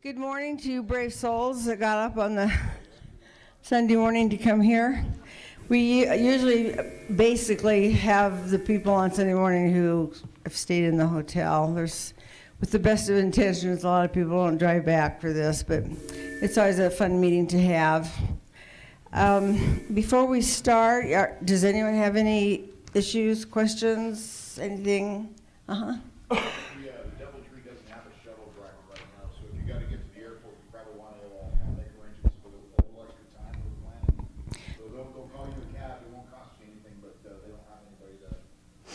Good morning to you brave souls that got up on the Sunday morning to come here. We usually basically have the people on Sunday morning who have stayed in the hotel. There's, with the best of intentions, a lot of people don't drive back for this, but it's always a fun meeting to have. Before we start, does anyone have any issues, questions, anything? Uh-huh. The Deviltree doesn't have a shuttle driver right now, so if you got to get to the airport, you probably want to make arrangements for a little extra time for planning. So they'll call you a cab. It won't cost you anything, but they don't have anybody to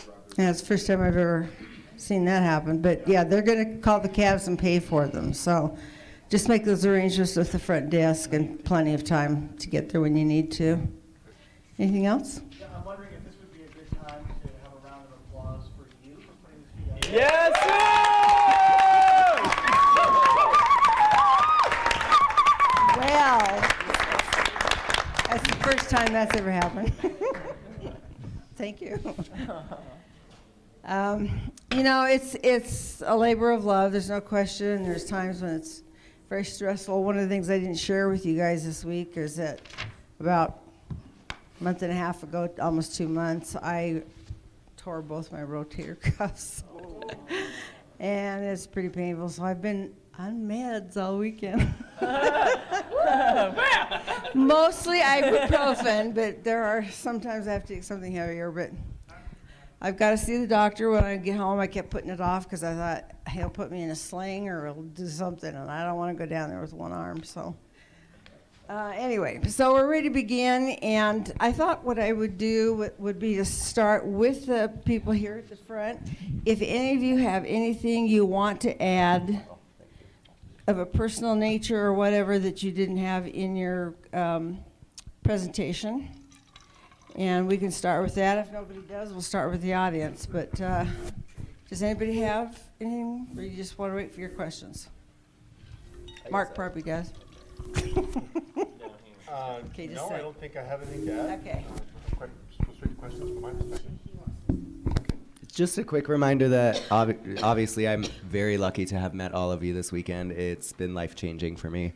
drive their. Yeah, it's the first time I've ever seen that happen. But yeah, they're going to call the cabs and pay for them. So just make those arrangements with the front desk and plenty of time to get there when you need to. Anything else? Yeah, I'm wondering if this would be a good time to have a round of applause for you for putting this together. Yes, sir! Well, that's the first time that's ever happened. Thank you. You know, it's a labor of love. There's no question. There's times when it's very stressful. One of the things I didn't share with you guys this week is that about a month and a half ago, almost 2 months, I tore both my rotator cuffs. And it's pretty painful. So I've been on meds all weekend. Mostly ibuprofen, but there are sometimes I have to take something heavier. But I've got to see the doctor when I get home. I kept putting it off because I thought he'll put me in a sling or he'll do something, and I don't want to go down there with one arm. So anyway, so we're ready to begin, and I thought what I would do would be to start with the people here at the front. If any of you have anything you want to add of a personal nature or whatever that you didn't have in your presentation, and we can start with that. If nobody does, we'll start with the audience. But does anybody have anything, or you just want to wait for your questions? Mark probably does. Okay, just No, say. I don't think I have anything to add. Okay. Specific questions from my perspective. Just a quick reminder that obviously I'm very lucky to have met all of you this weekend. It's been life-changing for me.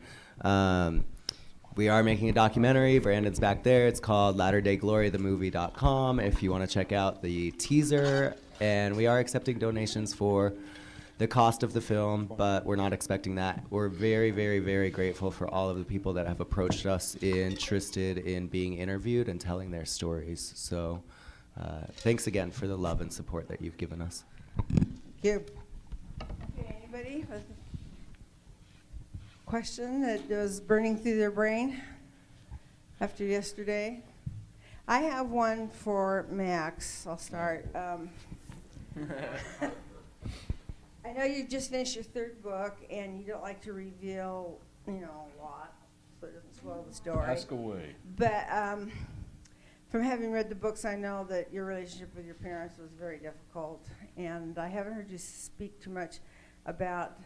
We are making a documentary. Brandon's back there. It's called LatterDayGloryTheMovie.com if you want to check out the teaser. And we are accepting donations for the cost of the film, but we're not expecting that. We're very, very, very grateful for all of the people that have approached us interested in being interviewed and telling their stories. So thanks again for the love and support that you've given us. Thank you. Okay, anybody with a question that was burning through their brain after yesterday? I have one for Max. I'll start. I know you just finished your third book, and you don't like to reveal, a lot, so it doesn't spoil the story. Ask away. But from having read the books, I know that your relationship with your parents was very difficult, and I haven't heard you speak too much about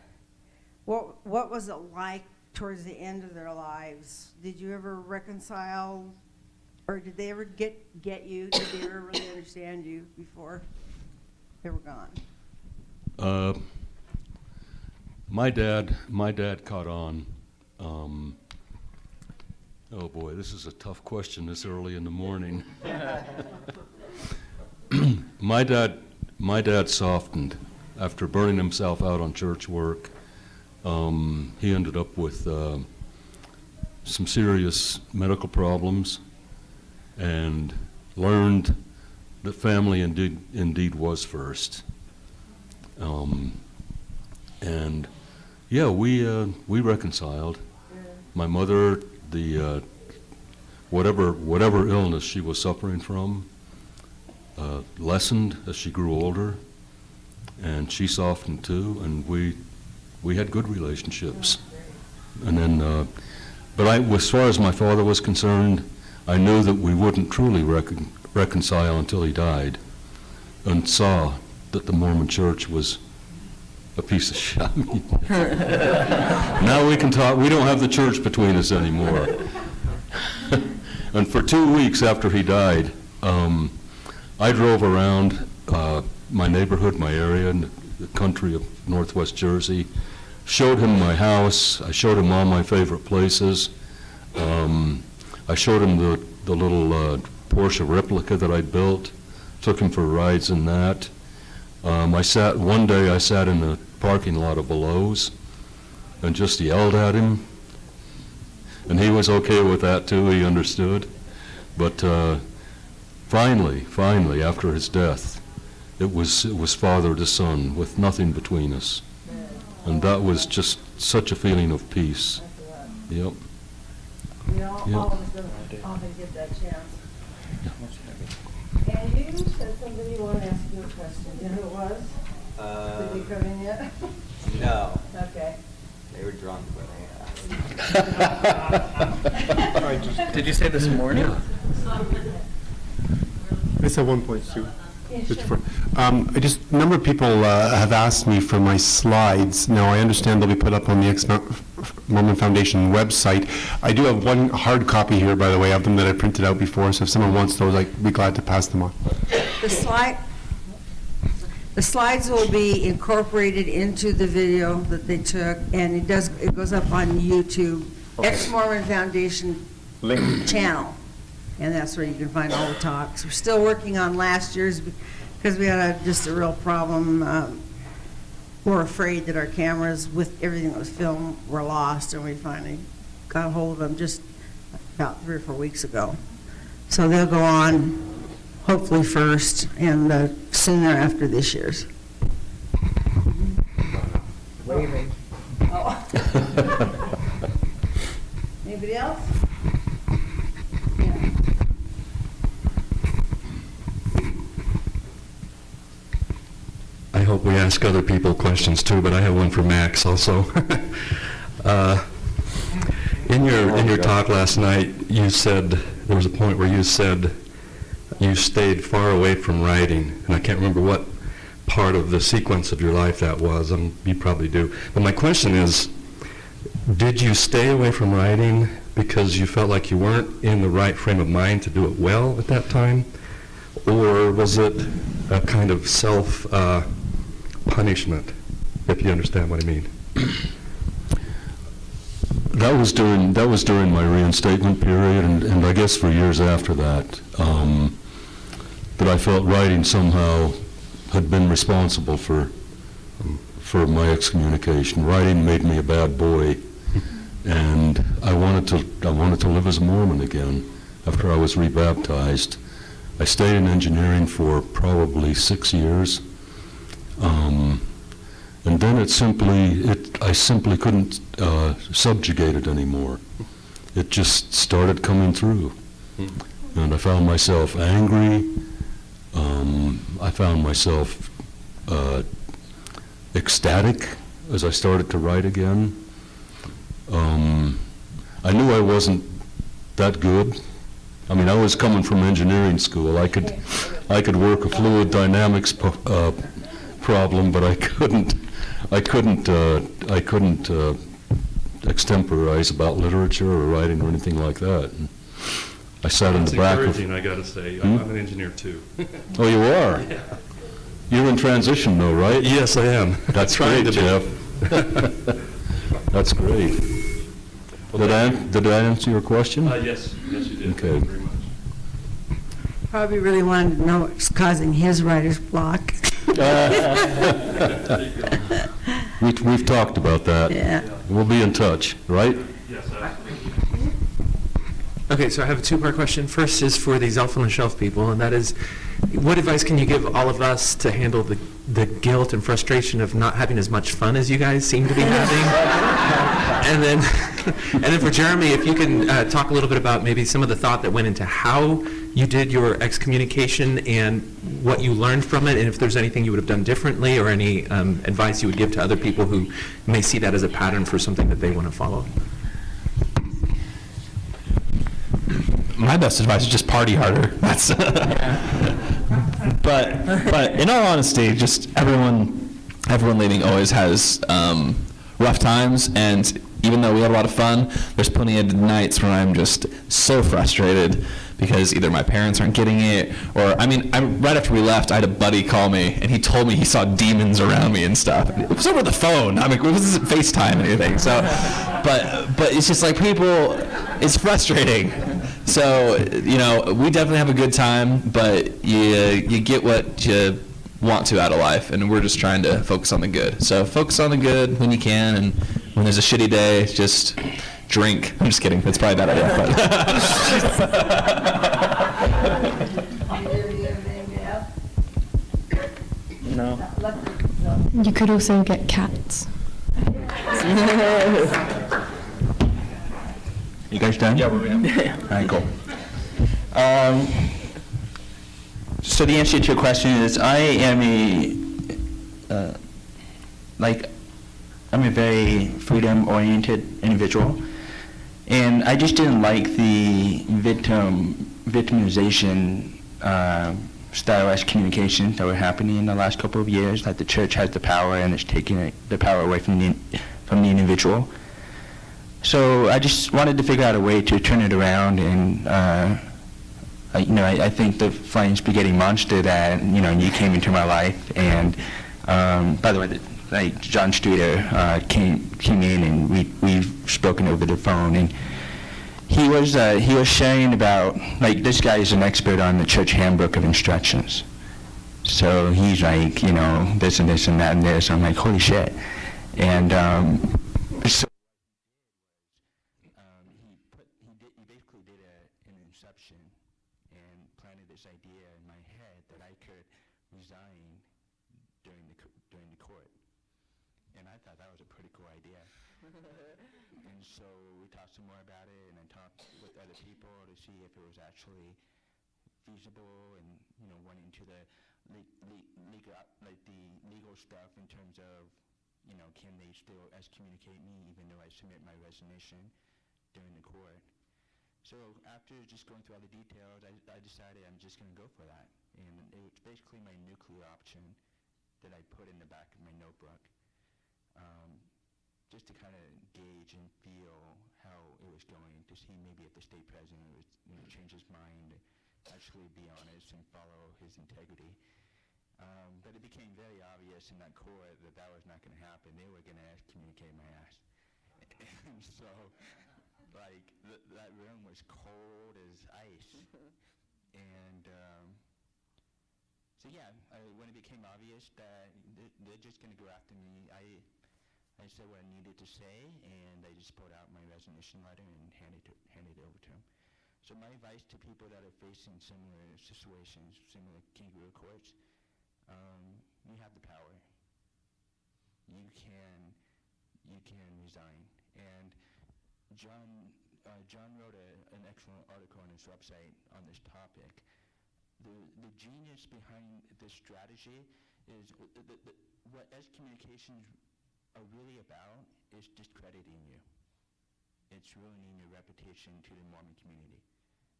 what was it like towards the end of their lives. Did you ever reconcile, or did they ever get you? Did they ever really understand you before they were gone? My dad caught on. Oh boy, this is a tough question this early in the morning. My dad softened after burning himself out on church work. He ended up with some serious medical problems and learned that family indeed was first. And yeah, we reconciled. My mother, the whatever illness she was suffering from, lessened as she grew older, and she softened too, and we had good relationships. And then, but as far as my father was concerned, I knew that we wouldn't truly reconcile until he died, and saw that the Mormon Church was a piece of shit. Now we can talk. We don't have the church between us anymore. And for 2 weeks after he died, I drove around my neighborhood, my area, in the country of Northwest Jersey, showed him my house. I showed him all my favorite places. I showed him the little Porsche replica that I built. Took him for rides in that. One day I sat in the parking lot of Below's and just yelled at him. And he was okay with that too, he understood. But finally, after his death, it was father to son with nothing between us. And that was just such a feeling of peace. Yep. All of us don't often get that chance. And you said somebody wanted to ask you a question. Do you know who it was? Did you come in yet? No. Okay. They were drunk when they asked. Did you say this morning? I said 1.2. A number of people have asked me for my slides. Now, I understand they'll be put up on the Exmormon Foundation website. I do have one hard copy here, by the way, of them that I printed out before, so if someone wants those, I'd be glad to pass them on. The slides will be incorporated into the video that they took, and it goes up on YouTube, Exmormon Foundation channel, and that's where you can find all the talks. We're still working on last year's because we had just a real problem. We're afraid that our cameras with everything that was filmed were lost, and we finally got a hold of them just about 3 or 4 weeks ago. So they'll go on hopefully first and soon thereafter this year's. Waving. Oh. Anybody else? Yeah. I hope we ask other people questions too, but I have one for Max also. In your talk last night, you said, there was a point where you said you stayed far away from writing, and I can't remember what part of the sequence of your life that was. You probably do. But my question is, did you stay away from writing because you felt like you weren't in the right frame of mind to do it well at that time? Or was it a kind of self-punishment, if you understand what I mean? That was during my reinstatement period, and I guess for years after that, that I felt writing somehow had been responsible for my excommunication. Writing made me a bad boy, and I wanted to live as a Mormon again after I was rebaptized. I stayed in engineering for probably 6 years, and then I simply couldn't subjugate it anymore. It just started coming through, and I found myself angry. I found myself ecstatic as I started to write again. I knew I wasn't that good. I mean, I was coming from engineering school. I could work a fluid dynamics problem, but I couldn't extemporize about literature or writing or anything like that. And I sat in the back of... That's encouraging, I gotta say. I'm an engineer too. Oh, you are? Yeah. You're in transition though, right? Yes, I am. That's Trying great, to be. Jeff. That's great. Did I answer your question? Yes, you did. Okay. Thank you very much. Probably really wanted to know what's causing his writer's block. We've talked about that. Yeah. We'll be in touch, right? Yes, absolutely. Okay, so I have a two-part question. First is for these elf on the shelf people, and that is, what advice can you give all of us to handle the guilt and frustration of not having as much fun as you guys seem to be having? and then for Jeremy, if you can talk a little bit about maybe some of the thought that went into how you did your excommunication and what you learned from it, and if there's anything you would have done differently or any advice you would give to other people who may see that as a pattern for something that they want to follow. My best advice is just party harder. That's but in all honesty, just everyone leaving always has rough times, and even though we had a lot of fun, there's plenty of nights when I'm just so frustrated because either my parents aren't getting it, or right after we left, I had a buddy call me, and he told me he saw demons around me and stuff. It was over the phone. It wasn't FaceTime or anything. So, but it's just like people, it's frustrating. So, we definitely have a good time, but you get what you want to out of life, and we're just trying to focus on the good. So focus on the good when you can, and when there's a shitty day, just drink. I'm just kidding. That's probably a bad idea. No. You could also get cats. You guys done? Yeah, we're done. All right, cool. So the answer to your question is, I am I'm a very freedom-oriented individual, and I just didn't like the victimization style excommunications that were happening in the last couple of years. That the church has the power and it's taking the power away from the individual. So I just wanted to figure out a way to turn it around, and I think the flying spaghetti monster that you came into my life, and by the way, John Streeter came in, and we've spoken over the phone, and he was sharing about, this guy is an expert on the church handbook of instructions. So he's like, this and this and that and this. I'm like, holy shit. And so he basically did an inception and planted this idea in my head that I could resign during the court. And I thought that was a pretty cool idea. And so we talked some more about it, and I talked with other people to see if it was actually feasible, and went into the legal stuff in terms of, can they still excommunicate me even though I submit my resignation during the court. So after just going through all the details, I decided I'm just going to go for that. And it was basically my nuclear option that I put in the back of my notebook, just to kind of gauge and feel how it was going, to see maybe if the state president would change his mind, actually be honest and follow his integrity. But it became very obvious in that court that was not going to happen. They were going to excommunicate my ass. And so, that room was cold as ice. And so yeah, when it became obvious that they're just going to go after me, I said what I needed to say, and I just pulled out my resignation letter and handed it over to him. So my advice to people that are facing similar situations, similar kangaroo courts, you have the power. You can resign. And John wrote an excellent article on his website on this topic. The genius behind this strategy is what excommunications are really about is discrediting you. It's ruining your reputation to the Mormon community.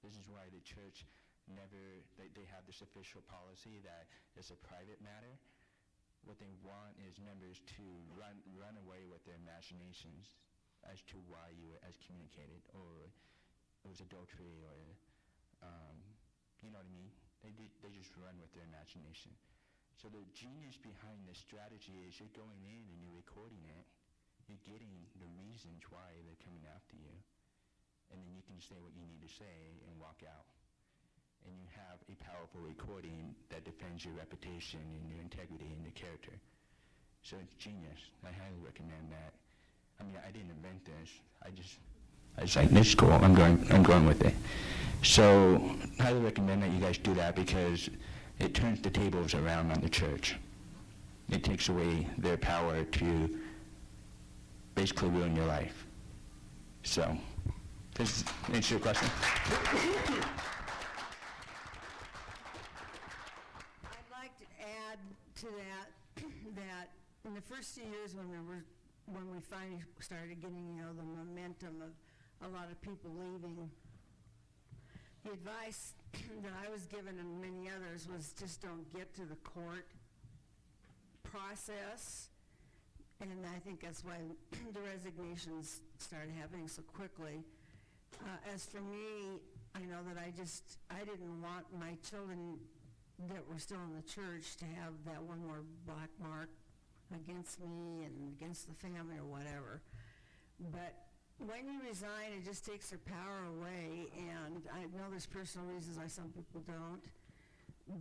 This is why the church they have this official policy that it's a private matter. What they want is members to run away with their imaginations as to why you were excommunicated, or it was adultery, or you know what I mean? They just run with their imagination. So the genius behind this strategy is you're going in and you're recording it. You're getting the reasons why they're coming after you. And then you can say what you need to say and walk out. And you have a powerful recording that defends your reputation and your integrity and your character. So it's genius. I highly recommend that. I mean, I didn't invent this. I just like, this is cool. I'm going with it. So I highly recommend that you guys do that, because it turns the tables around on the church. It takes away their power to basically ruin your life. So, does that answer your question? I'd like to add to that in the first few years when we finally started getting, the momentum of a lot of people leaving, the advice that I was given and many others was just don't get to the court process. And I think that's why the resignations started happening so quickly. As for me, I know that I didn't want my children that were still in the church to have that one more black mark against me and against the family or whatever. But when you resign, it just takes their power away, and I know there's personal reasons why some people don't,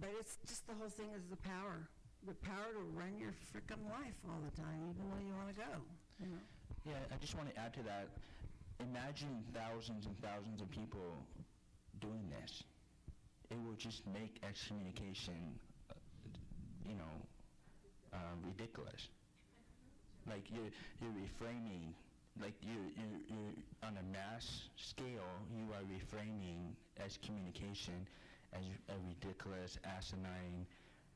but it's just the whole thing is the power to run your frickin' life all the time, even though you want to go, you know? Yeah, I just want to add to that. Imagine thousands and thousands of people doing this. It will just make excommunication, ridiculous. Like you're reframing, like you're on a mass scale, you are reframing excommunication as a ridiculous, asinine,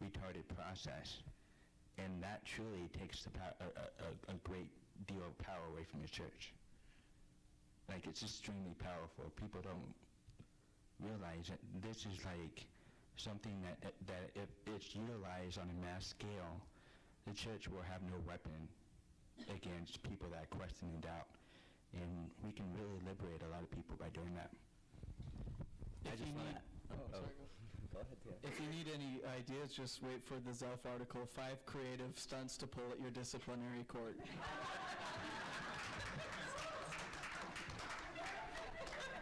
retarded process, and that truly takes a great deal of power away from the church. Like, it's extremely powerful. People don't realize that this is like something that if it's utilized on a mass scale, the church will have no weapon against people that question and doubt, and we can really liberate a lot of people by doing that. I just want to. Go ahead, Tia. If you need any ideas, just wait for the Zelf article, 5 creative stunts to pull at your disciplinary court.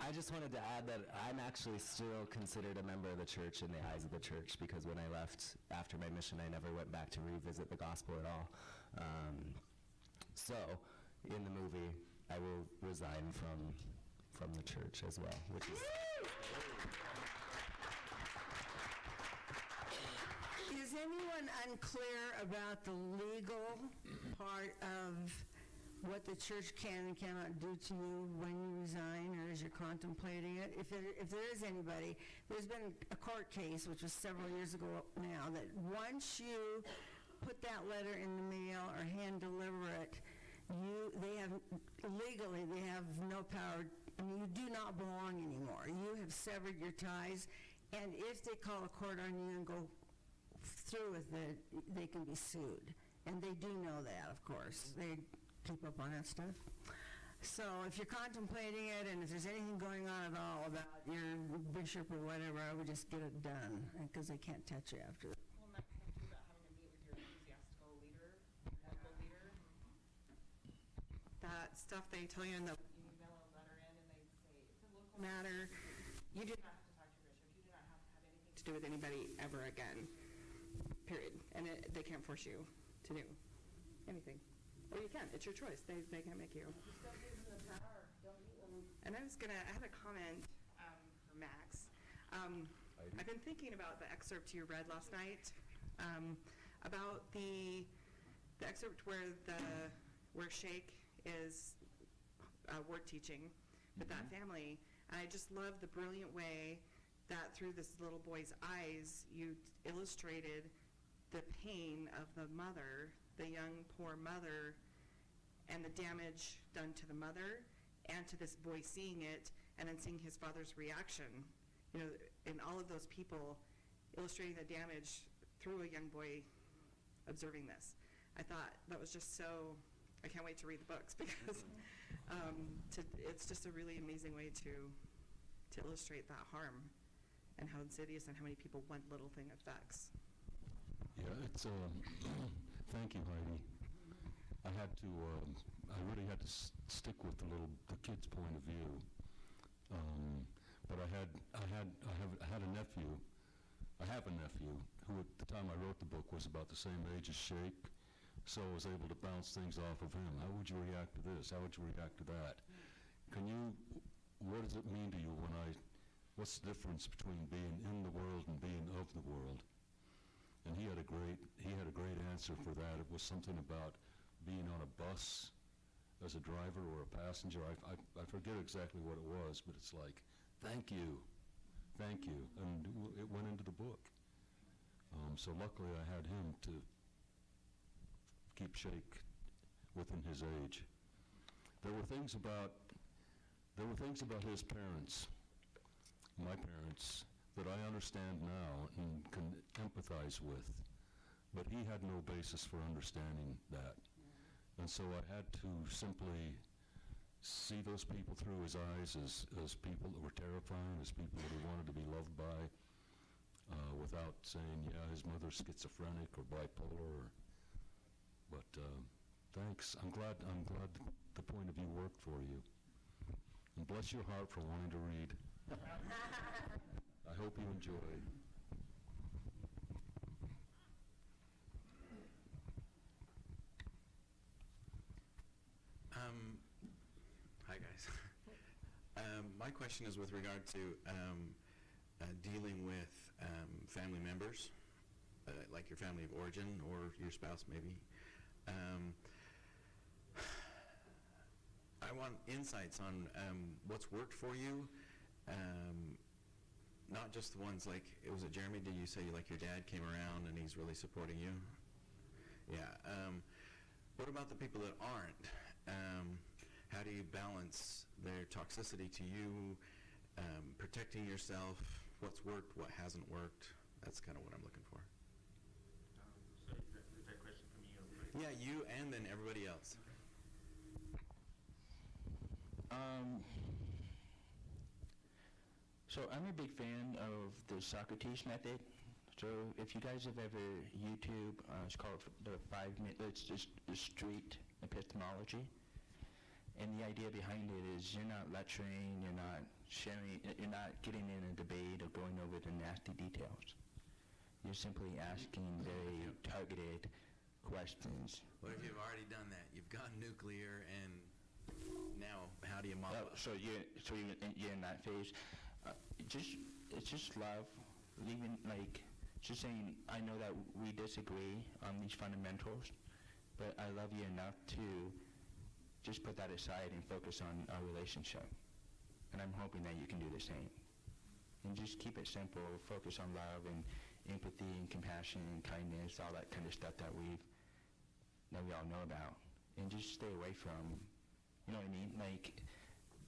I just wanted to add that I'm actually still considered a member of the church in the eyes of the church, because when I left after my mission, I never went back to revisit the gospel at all. So, in the movie, I will resign from the church as well, which is... Is anyone unclear about the legal part of what the church can and cannot do to you when you resign, or as you're contemplating it? If there is anybody, there's been a court case, which was several years ago now, that once you put that letter in the mail or hand deliver it, they have no power. I mean, you do not belong anymore. You have severed your ties, and if they call a court on you and go through with it, they can be sued. And they do know that, of course. They keep up on that stuff. So if you're contemplating it, and if there's anything going on at all about your bishop or whatever, I would just get it done, because they can't touch you after that. Well, and that's something about having to meet with your ecclesiastical leader, your local leader. That stuff they tell you in the, you mail a letter in and they say, it's a local matter. You do not have to talk to your bishop. You do not have to have anything to do with anybody ever again, period. And they can't force you to do anything. Or you can. It's your choice. They can't make you. Just don't give them the power. Don't give them. And I had a comment for Max. I've been thinking about the excerpt you read last night, about the excerpt where Sheikh is word teaching with that family. And I just love the brilliant way that through this little boy's eyes, you illustrated the pain of the mother, the young poor mother, and the damage done to the mother and to this boy seeing it and then seeing his father's reaction. You know, and all of those people illustrating the damage through a young boy observing this. I thought that was just so, I can't wait to read the books, because it's just a really amazing way to illustrate that harm and how insidious and how many people one little thing affects. Yeah, it's, thank you, Heidi. I really had to stick with the kid's point of view. But I have a nephew who at the time I wrote the book was about the same age as Sheikh, so I was able to bounce things off of him. How would you react to this? How would you react to that? What does it mean to you what's the difference between being in the world and being of the world? And he had a great answer for that. It was something about being on a bus as a driver or a passenger. I forget exactly what it was, but it's like, thank you, and it went into the book. So luckily I had him to keep Sheikh within his age. There were things about his parents, my parents, that I understand now and can empathize with, but he had no basis for understanding that. And so I had to simply see those people through his eyes as people that were terrifying, as people that he wanted to be loved by, without saying, yeah, his mother's schizophrenic or bipolar. But thanks. I'm glad the point of view worked for you. And bless your heart for wanting to read. I hope you enjoy. Hi guys. My question is with regard to dealing with family members, like your family of origin or your spouse maybe. I want insights on what's worked for you, not just the ones like, it was Jeremy, did you say like your dad came around and he's really supporting you? Yeah. What about the people that aren't? How do you balance their toxicity to you, protecting yourself, what's worked, what hasn't worked? That's kind of what I'm looking for. So is that question for me or Yeah, you and then everybody else. So I'm a big fan of the Socrates method. So if you guys have ever YouTube, it's called the 5 minute, it's just the street epistemology. And the idea behind it is you're not lecturing, you're not sharing, you're not getting in a debate or going over the nasty details. You're simply asking very targeted questions. What if you've already done that? You've gone nuclear, and now how do you model it? So you're in that phase. It's just love, leaving, like, just saying, I know that we disagree on these fundamentals, but I love you enough to just put that aside and focus on our relationship. And I'm hoping that you can do the same. And just keep it simple, focus on love and empathy and compassion and kindness, all that kind of stuff that we all know about. And just stay away from, you know what I mean? Like,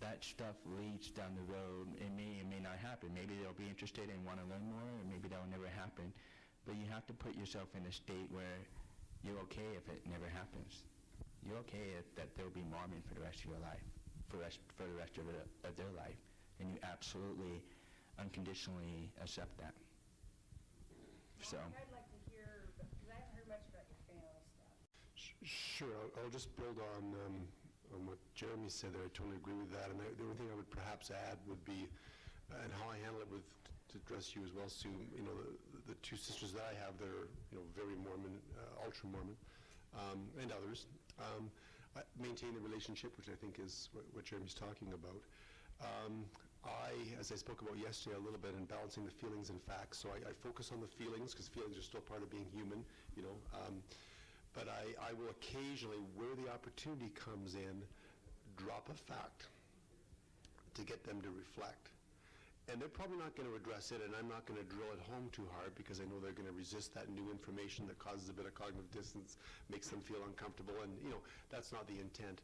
that stuff leads down the road. It may or may not happen. Maybe they'll be interested and want to learn more, or maybe that'll never happen. But you have to put yourself in a state where you're okay if it never happens. You're okay that they'll be Mormon for the rest of your life, for the rest of their life. And you absolutely, unconditionally accept that. So. I'd like to hear, because I haven't heard much about your family stuff. Sure, I'll just build on what Jeremy said there. I totally agree with that. And the only thing I would perhaps add would be, and how I handle it to address you as well, Sue, you know, the two sisters that I have that are, you know, very Mormon, ultra Mormon, and others, maintain the relationship, which I think is what Jeremy's talking about. As I spoke about yesterday a little bit, in balancing the feelings and facts, so I focus on the feelings, because feelings are still part of being human, you know. But I will occasionally, where the opportunity comes in, drop a fact to get them to reflect. And they're probably not going to address it, and I'm not going to drill it home too hard, because I know they're going to resist that new information that causes a bit of cognitive dissonance, makes them feel uncomfortable, and, you know, that's not the intent.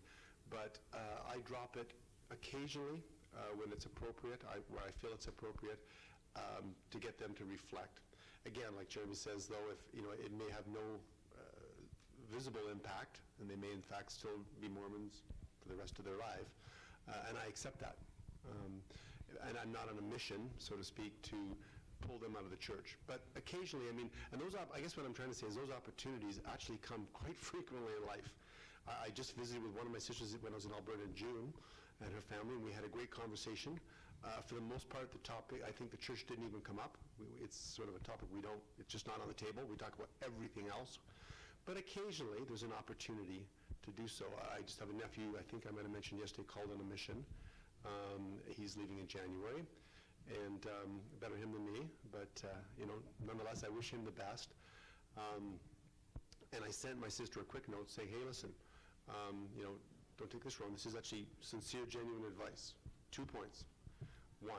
But I drop it occasionally when it's appropriate, where I feel it's appropriate, to get them to reflect. Again, like Jeremy says, though, if, you know, it may have no visible impact, and they may in fact still be Mormons for the rest of their life, and I accept that. And I'm not on a mission, so to speak, to pull them out of the church. But occasionally, I mean, and those, I guess what I'm trying to say is those opportunities actually come quite frequently in life. I just visited with one of my sisters when I was in Alberta in June, and her family, and we had a great conversation. For the most part, the topic, I think the church didn't even come up. It's sort of a topic it's just not on the table. We talk about everything else. But occasionally, there's an opportunity to do so. I just have a nephew, I think I might have mentioned yesterday, called on a mission. He's leaving in January, and better him than me, but you know, nonetheless, I wish him the best. And I sent my sister a quick note saying, hey, listen, you know, don't take this wrong. This is actually sincere, genuine advice. 2 points. 1,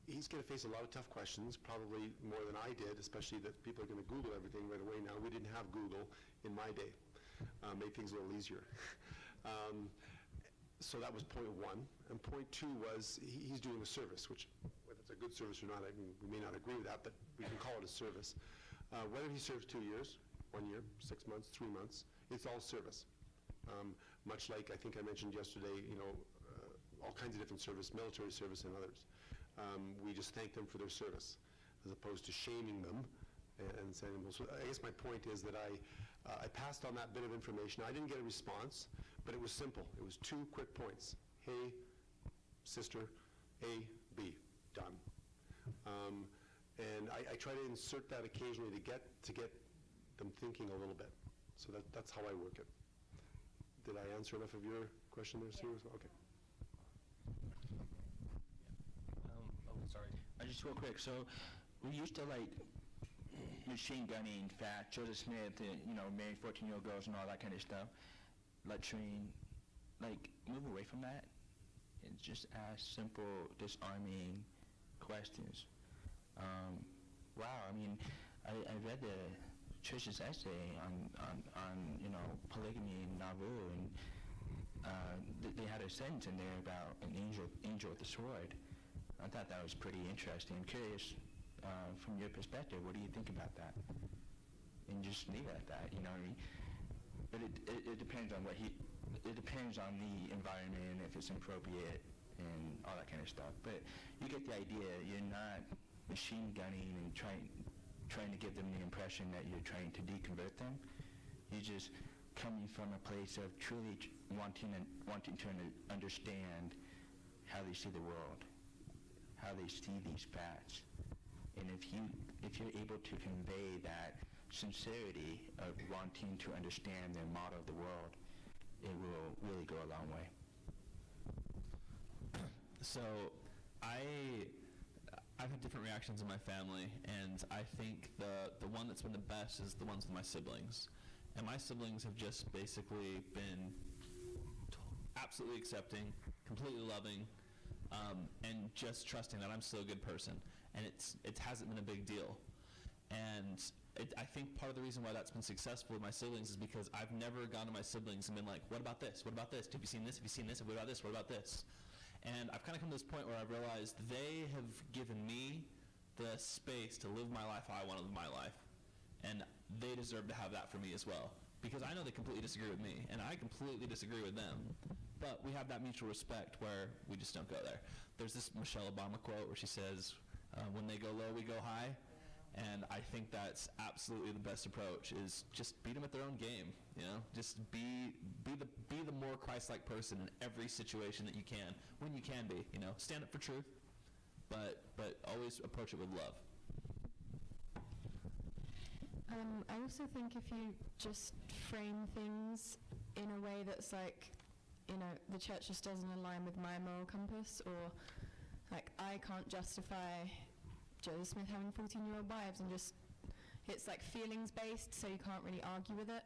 he's going to face a lot of tough questions, probably more than I did, especially that people are going to Google everything right away now. We didn't have Google in my day. Made things a little easier. So that was point 1. And point 2 was he's doing a service, which, whether it's a good service or not, I mean, we may not agree with that, but we can call it a service. Whether he serves 2 years, 1 year, 6 months, 3 months, it's all service. much like I think I mentioned yesterday, all kinds of different service, military service and others. We just thank them for their service, as opposed to shaming them and saying, well, so I guess my point is that I passed on that bit of information. I didn't get a response, but it was simple. It was 2 quick points. Hey, sister, A, B, done. And I try to insert that occasionally to get them thinking a little bit. So that's how I work it. Did I answer enough of your question there, Sue? Yeah. Okay. Sorry. Just real quick. So we used to like machine gunning fat, Joseph Smith, marrying 14-year-old girls and all that kind of stuff, lecturing, like move away from that and just ask simple, disarming questions. Wow, I mean, I read the church's essay on polygamy in Nauvoo, and they had a sentence in there about an angel with a sword. I thought that was pretty interesting. I'm curious, from your perspective, what do you think about that? And just leave it at that, But it depends on it depends on the environment, if it's appropriate, and all that kind of stuff. But you get the idea. You're not machine gunning and trying to give them the impression that you're trying to deconvert them. You're just coming from a place of truly wanting to understand how they see the world, how they see these facts. And if you're able to convey that sincerity of wanting to understand their model of the world, it will really go a long way. So I've had different reactions in my family, and I think the one that's been the best is the ones with my siblings. And my siblings have just basically been absolutely accepting, completely loving, and just trusting that I'm still a good person. And it hasn't been a big deal. And I think part of the reason why that's been successful with my siblings is because I've never gone to my siblings and been like, what about this? What about this? Have you seen this? Have you seen this? What about this? What about this? And I've kind of come to this point where I've realized they have given me the space to live my life how I want to live my life. And they deserve to have that for me as well. Because I know they completely disagree with me, and I completely disagree with them. But we have that mutual respect where we just don't go there. There's this Michelle Obama quote where she says, when they go low, we go high. And I think that's absolutely the best approach, is just beat them at their own game, Just be the more Christ-like person in every situation that you can, when you can be, Stand up for truth, but always approach it with love. I also think if you just frame things in a way that's like, the church just doesn't align with my moral compass, or like I can't justify Joseph Smith having 14-year-old wives, and it's like feelings based, so you can't really argue with it.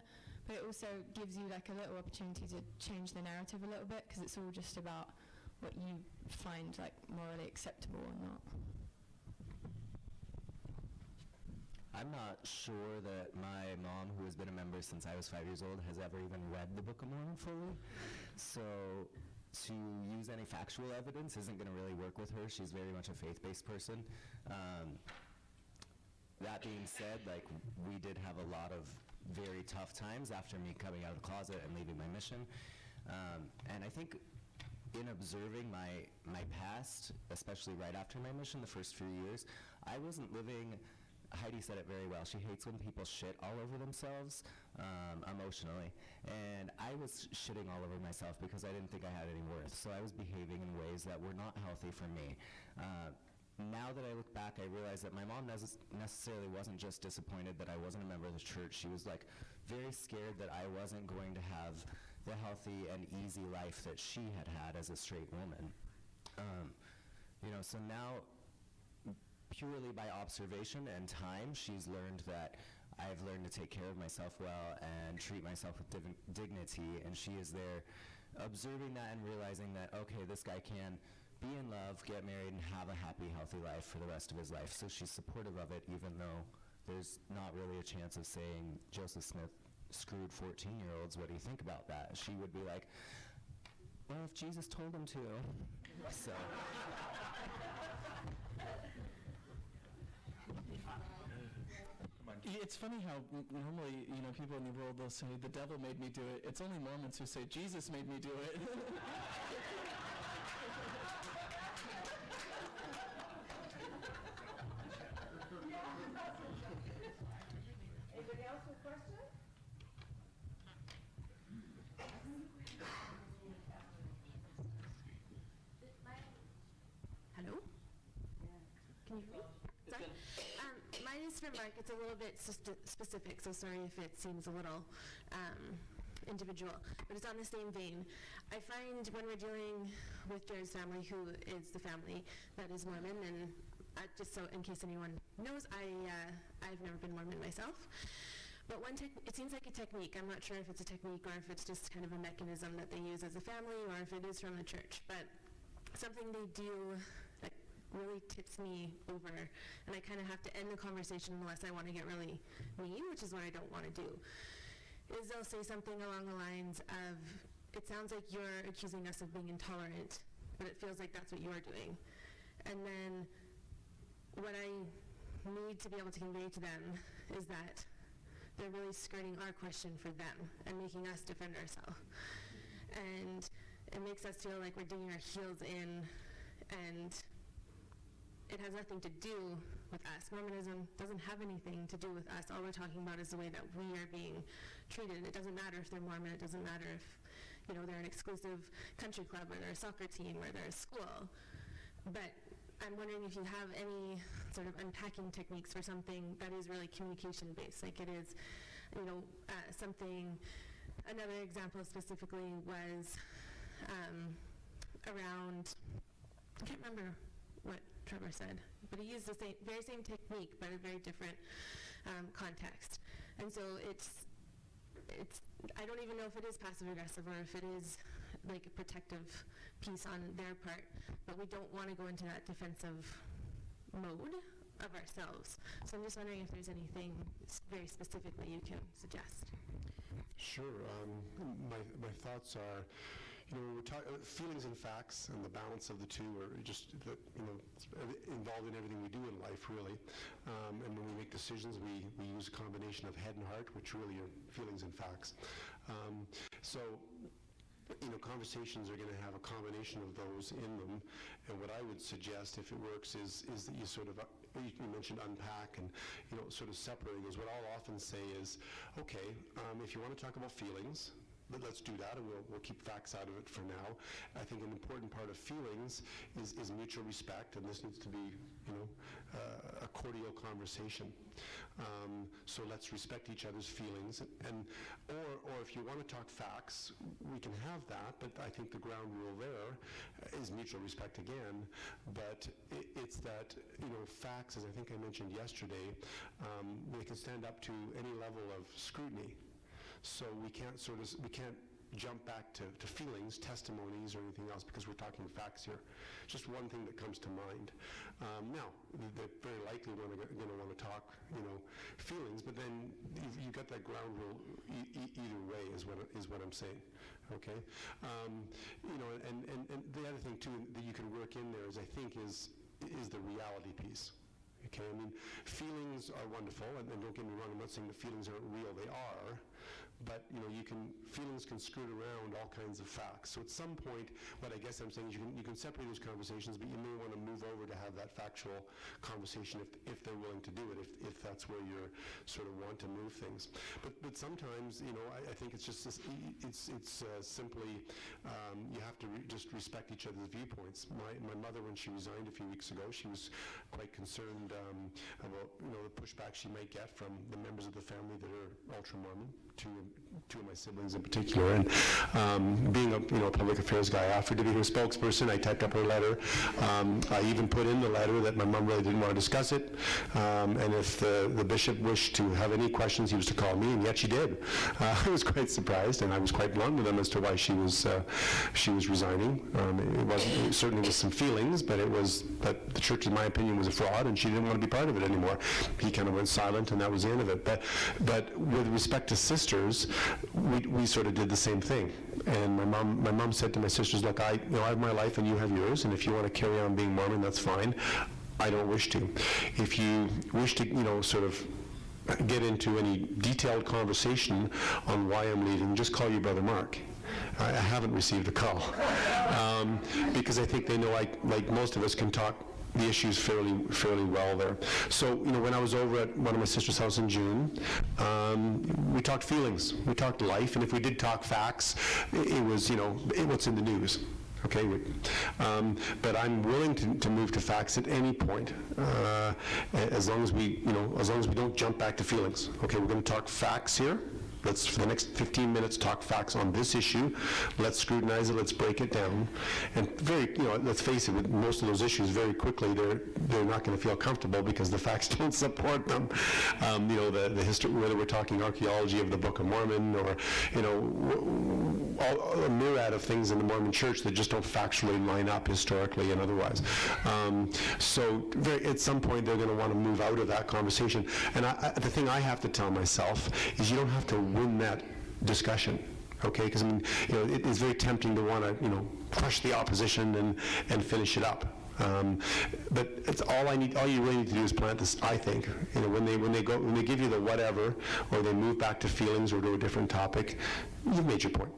But it also gives you like a little opportunity to change the narrative a little bit, because it's all just about what you find like morally acceptable or not. I'm not sure that my mom, who has been a member since I was 5 years old, has ever even read the Book of Mormon fully. So to use any factual evidence isn't going to really work with her. She's very much a faith-based person. That being said, we did have a lot of very tough times after me coming out of the closet and leaving my mission. And I think in observing my past, especially right after my mission, the first few years, I wasn't living. Heidi said it very well. She hates when people shit all over themselves emotionally. And I was shitting all over myself because I didn't think I had any worth. So I was behaving in ways that were not healthy for me. Now that I look back, I realize that my mom necessarily wasn't just disappointed that I wasn't a member of the church. She was very scared that I wasn't going to have the healthy and easy life that she had had as a straight woman. So now, purely by observation and time, she's learned that I've learned to take care of myself well and treat myself with dignity, and she is there observing that and realizing that, okay, this guy can be in love, get married, and have a happy, healthy life for the rest of his life. So she's supportive of it, even though there's not really a chance of saying Joseph Smith screwed 14-year-olds. What do you think about that? She would be like, well, if Jesus told him to. So. Come on. it's funny how normally, people in the world, they'll say, the devil made me do it. It's only Mormons who say, Jesus made me do it. Anybody else with questions? Hello? Can you hear me? Sorry. Mine is for Mark. It's a little bit specific, so sorry if it seems a little individual, but it's on the same vein. I find when we're dealing with Jared's family, who is the family that is Mormon, and just so in case anyone knows, I've never been Mormon myself. But it seems like a technique. I'm not sure if it's a technique or if it's just kind of a mechanism that they use as a family or if it is from the church. But something they do that really tips me over, and I kind of have to end the conversation unless I want to get really mean, which is what I don't want to do, is they'll say something along the lines of, it sounds like you're accusing us of being intolerant, but it feels like that's what you're doing. And then what I need to be able to convey to them is that they're really skirting our question for them and making us defend ourselves. And it makes us feel like we're digging our heels in, and it has nothing to do with us. Mormonism doesn't have anything to do with us. All we're talking about is the way that we are being treated. It doesn't matter if they're Mormon. It doesn't matter if, they're an exclusive country club or they're a soccer team or they're a school. But I'm wondering if you have any sort of unpacking techniques for something that is really communication-based, like it is, something. Another example specifically was around, I can't remember what Trevor said, but he used the very same technique, but a very different context. And so it's, I don't even know if it is passive-aggressive or if it is like a protective piece on their part, but we don't want to go into that defensive mode of ourselves. So I'm just wondering if there's anything very specifically you can suggest. Sure. My thoughts are, we're talking feelings and facts, and the balance of the two are just involved in everything we do in life, really. And when we make decisions, we use a combination of head and heart, which really are feelings and facts. So conversations are going to have a combination of those in them, and what I would suggest, if it works, is that you sort of, you mentioned unpack and, sort of separating, is what I'll often say is, okay, if you want to talk about feelings, let's do that, and we'll keep facts out of it for now. I think an important part of feelings is mutual respect, and this needs to be, a cordial conversation. So let's respect each other's feelings, or if you want to talk facts, we can have that. But I think the ground rule there is mutual respect again. But it's that facts, as I think I mentioned yesterday, they can stand up to any level of scrutiny. So we can't jump back to feelings, testimonies, or anything else, because we're talking facts here. Just one thing that comes to mind. Now, they're very likely going to want to talk, feelings, but then you've got that ground rule either way, is what I'm saying. Okay, and the other thing too that you can work in there is, I think, is the reality piece. Okay, I mean, feelings are wonderful, and don't get me wrong, I'm not saying that feelings aren't real, they are, but, feelings can skirt around all kinds of facts. So at some point, what I guess I'm saying is you can separate those conversations, but you may want to move over to have that factual conversation if they're willing to do it, if that's where you're sort of want to move things. But sometimes, I think it's just it's simply you have to just respect each other's viewpoints. My mother, when she resigned a few weeks ago, she was quite concerned about the pushback she might get from the members of the family that are ultra-Mormon, two of my siblings in particular. And being a public affairs guy, I offered to be her spokesperson. I typed up her letter. I even put in the letter that my mom really didn't want to discuss it, and if the bishop wished to have any questions, he was to call me, and yet she did. I was quite surprised, and I was quite blunt with him as to why she was resigning. It certainly was some feelings, but the church, in my opinion, was a fraud, and she didn't want to be part of it anymore. He kind of went silent, and that was the end of it. But with respect to sisters, we sort of did the same thing. And my mom said to my sisters, look, I have my life and you have yours, and if you want to carry on being Mormon, that's fine. I don't wish to. If you wish to, sort of get into any detailed conversation on why I'm leaving, just call your brother Mark. I haven't received a call. Because I think they know like most of us can talk the issues fairly well there. So, when I was over at one of my sister's house in June, we talked feelings, we talked life, and if we did talk facts, it was, what's in the news. Okay, but I'm willing to move to facts at any point, as long as we don't jump back to feelings. Okay, we're going to talk facts here. Let's, for the next 15 minutes, talk facts on this issue. Let's scrutinize it. Let's break it down. And let's face it, with most of those issues, very quickly, they're not going to feel comfortable because the facts don't support them. The history, whether we're talking archaeology of the Book of Mormon or, a myriad of things in the Mormon Church that just don't factually line up historically and otherwise. So at some point, they're going to want to move out of that conversation. And the thing I have to tell myself is you don't have to win that discussion, okay? Because it is very tempting to want to, crush the opposition and finish it up. But it's all you really need to do is plant this. I think, when they give you the whatever, or they move back to feelings or to a different topic, you've made your point.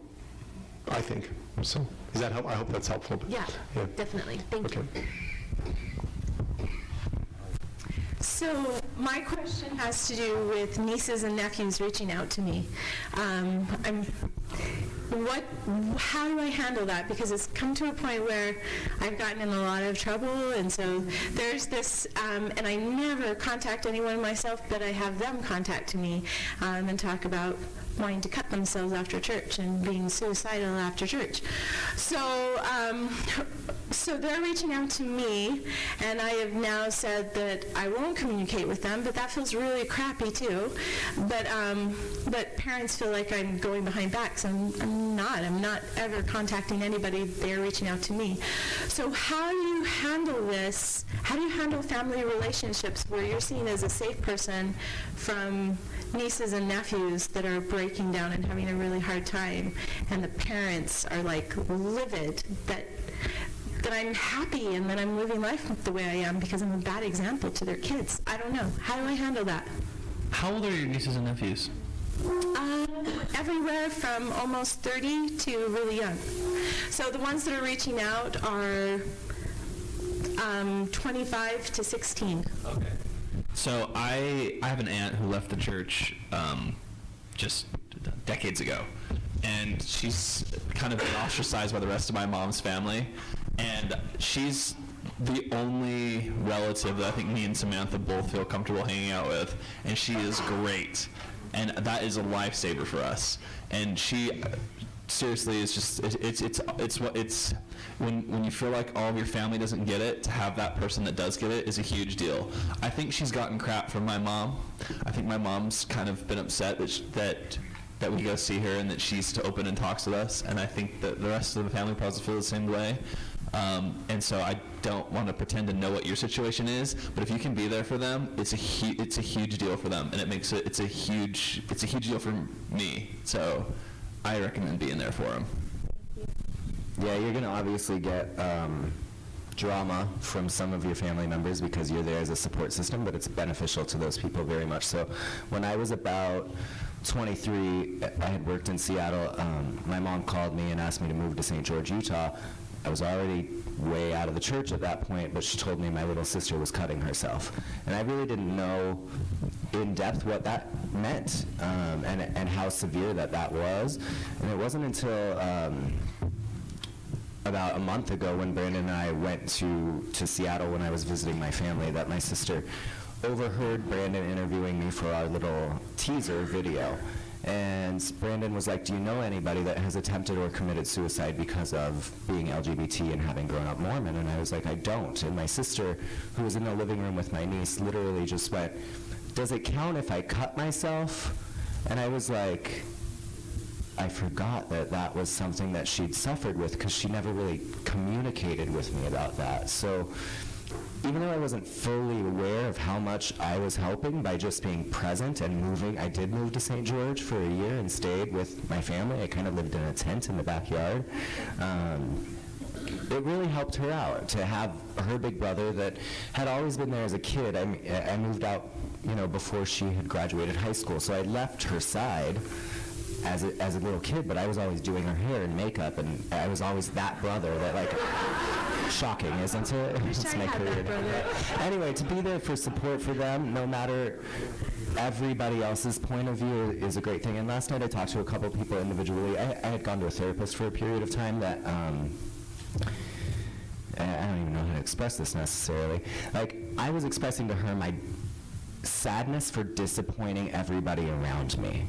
I think so. Does that help? I hope that's helpful. Yeah. Definitely. Thank you. So my question has to do with nieces and nephews reaching out to me. How do I handle that? Because it's come to a point where I've gotten in a lot of trouble, and so there's this, and I never contact anyone myself, but I have them contact me and talk about wanting to cut themselves after church and being suicidal after church. So they're reaching out to me, and I have now said that I won't communicate with them, but that feels really crappy too. But parents feel like I'm going behind backs. I'm not. I'm not ever contacting anybody. They're reaching out to me. So how do you handle this? How do you handle family relationships where you're seen as a safe person from nieces and nephews that are breaking down and having a really hard time, and the parents are like livid that I'm happy and that I'm living life the way I am because I'm a bad example to their kids? I don't know. How do I handle that? How old are your nieces and nephews? Everywhere from almost 30 to really young. So the ones that are reaching out are 25 to 16. Okay. So I have an aunt who left the church just decades ago, and she's kind of been ostracized by the rest of my mom's family, and she's the only relative that I think me and Samantha both feel comfortable hanging out with, and she is great, and that is a lifesaver for us. And she seriously is just it's when you feel like all of your family doesn't get it, to have that person that does get it is a huge deal. I think she's gotten crap from my mom. I think my mom's kind of been upset that we go see her and that she's to open and talks with us, and I think that the rest of the family probably feel the same way. And so I don't want to pretend to know what your situation is, but if you can be there for them, it's a huge deal for them, and it's a huge deal for me. So I recommend being there for them. Yeah, you're going to obviously get drama from some of your family members because you're there as a support system, but it's beneficial to those people very much. So when I was about 23, I had worked in Seattle. My mom called me and asked me to move to St. George, Utah. I was already way out of the church at that point, but she told me my little sister was cutting herself. And I really didn't know in depth what that meant and how severe that was. And it wasn't until about a month ago when Brandon and I went to Seattle when I was visiting my family that my sister overheard Brandon interviewing me for our little teaser video. And Brandon was like, do you know anybody that has attempted or committed suicide because of being LGBT and having grown up Mormon? And I was like, I don't. And my sister, who was in the living room with my niece, literally just went, does it count if I cut myself? And I was like, I forgot that was something that she'd suffered with because she never really communicated with me about that. So even though I wasn't fully aware of how much I was helping by just being present and moving, I did move to St. George for a year and stayed with my family. I kind of lived in a tent in the backyard. It really helped her out to have her big brother that had always been there as a kid. I moved out before she had graduated high school. So I left her side as a little kid, but I was always doing her hair and makeup, and I was always that brother that, like, shocking, isn't it? It's my career. Anyway, to be there for support for them, no matter everybody else's point of view, is a great thing. And last night I talked to a couple people individually. I had gone to a therapist for a period of time that, I don't even know how to express this necessarily. Like, I was expressing to her my sadness for disappointing everybody around me.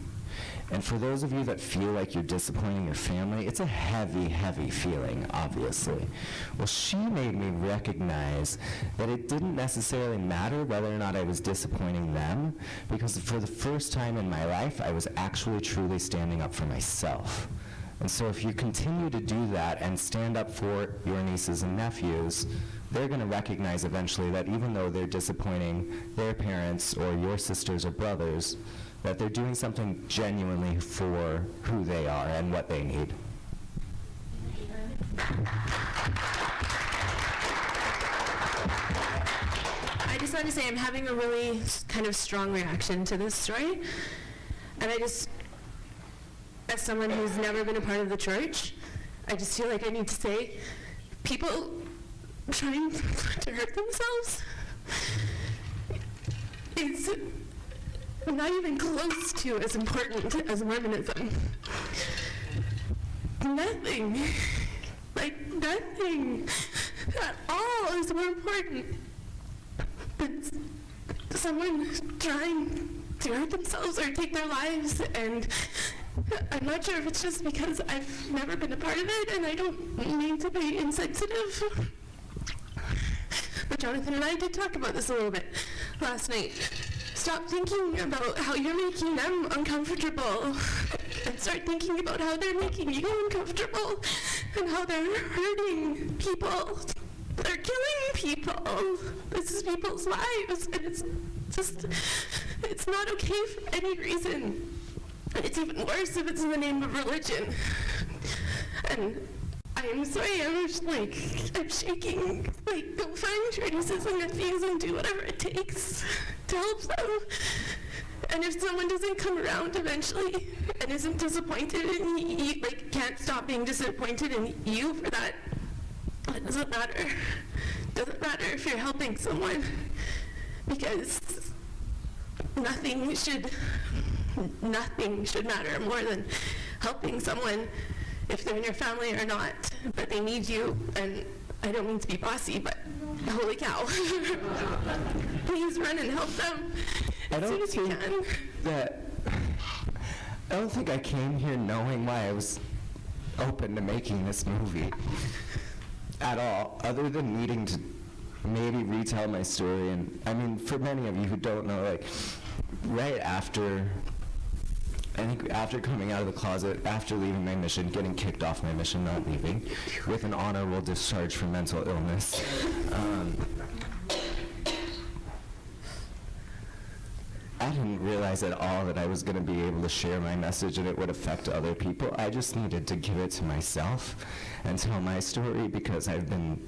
And for those of you that feel like you're disappointing your family, it's a heavy, heavy feeling, obviously. Well, she made me recognize that it didn't necessarily matter whether or not I was disappointing them, because for the first time in my life, I was actually truly standing up for myself. And so if you continue to do that and stand up for your nieces and nephews, they're going to recognize eventually that even though they're disappointing their parents or your sisters or brothers, that they're doing something genuinely for who they are and what they need. I just want to say I'm having a really kind of strong reaction to this story. And I just, as someone who's never been a part of the church, I just feel like I need to say, people trying to hurt themselves is not even close to as important as Mormonism. Nothing, like nothing at all is more important than someone trying to hurt themselves or take their lives. And I'm not sure if it's just because I've never been a part of it and I don't mean to be insensitive. But Jonathan and I did talk about this a little bit last night. Stop thinking about how you're making them uncomfortable and start thinking about how they're making you uncomfortable and how they're hurting people. They're killing people. This is people's lives, and it's not okay for any reason. And it's even worse if it's in the name of religion. And I'm sorry, I'm just like, I'm shaking. Like, go find your nieces and nephews and do whatever it takes to help them. And if someone doesn't come around eventually and isn't disappointed and you like can't stop being disappointed in you for that, it doesn't matter. It doesn't matter if you're helping someone, because nothing should matter more than helping someone, if they're in your family or not, but they need you. And I don't mean to be bossy, but holy cow. Please run and help them as soon as you can. I don't think I came here knowing why I was open to making this movie at all, other than needing to maybe retell my story. And I mean, for many of you who don't know, like, right after, I think after coming out of the closet, after leaving my mission, getting kicked off my mission, not leaving, with an honorable discharge for mental illness, I didn't realize at all that I was going to be able to share my message and it would affect other people. I just needed to give it to myself and tell my story, because I've been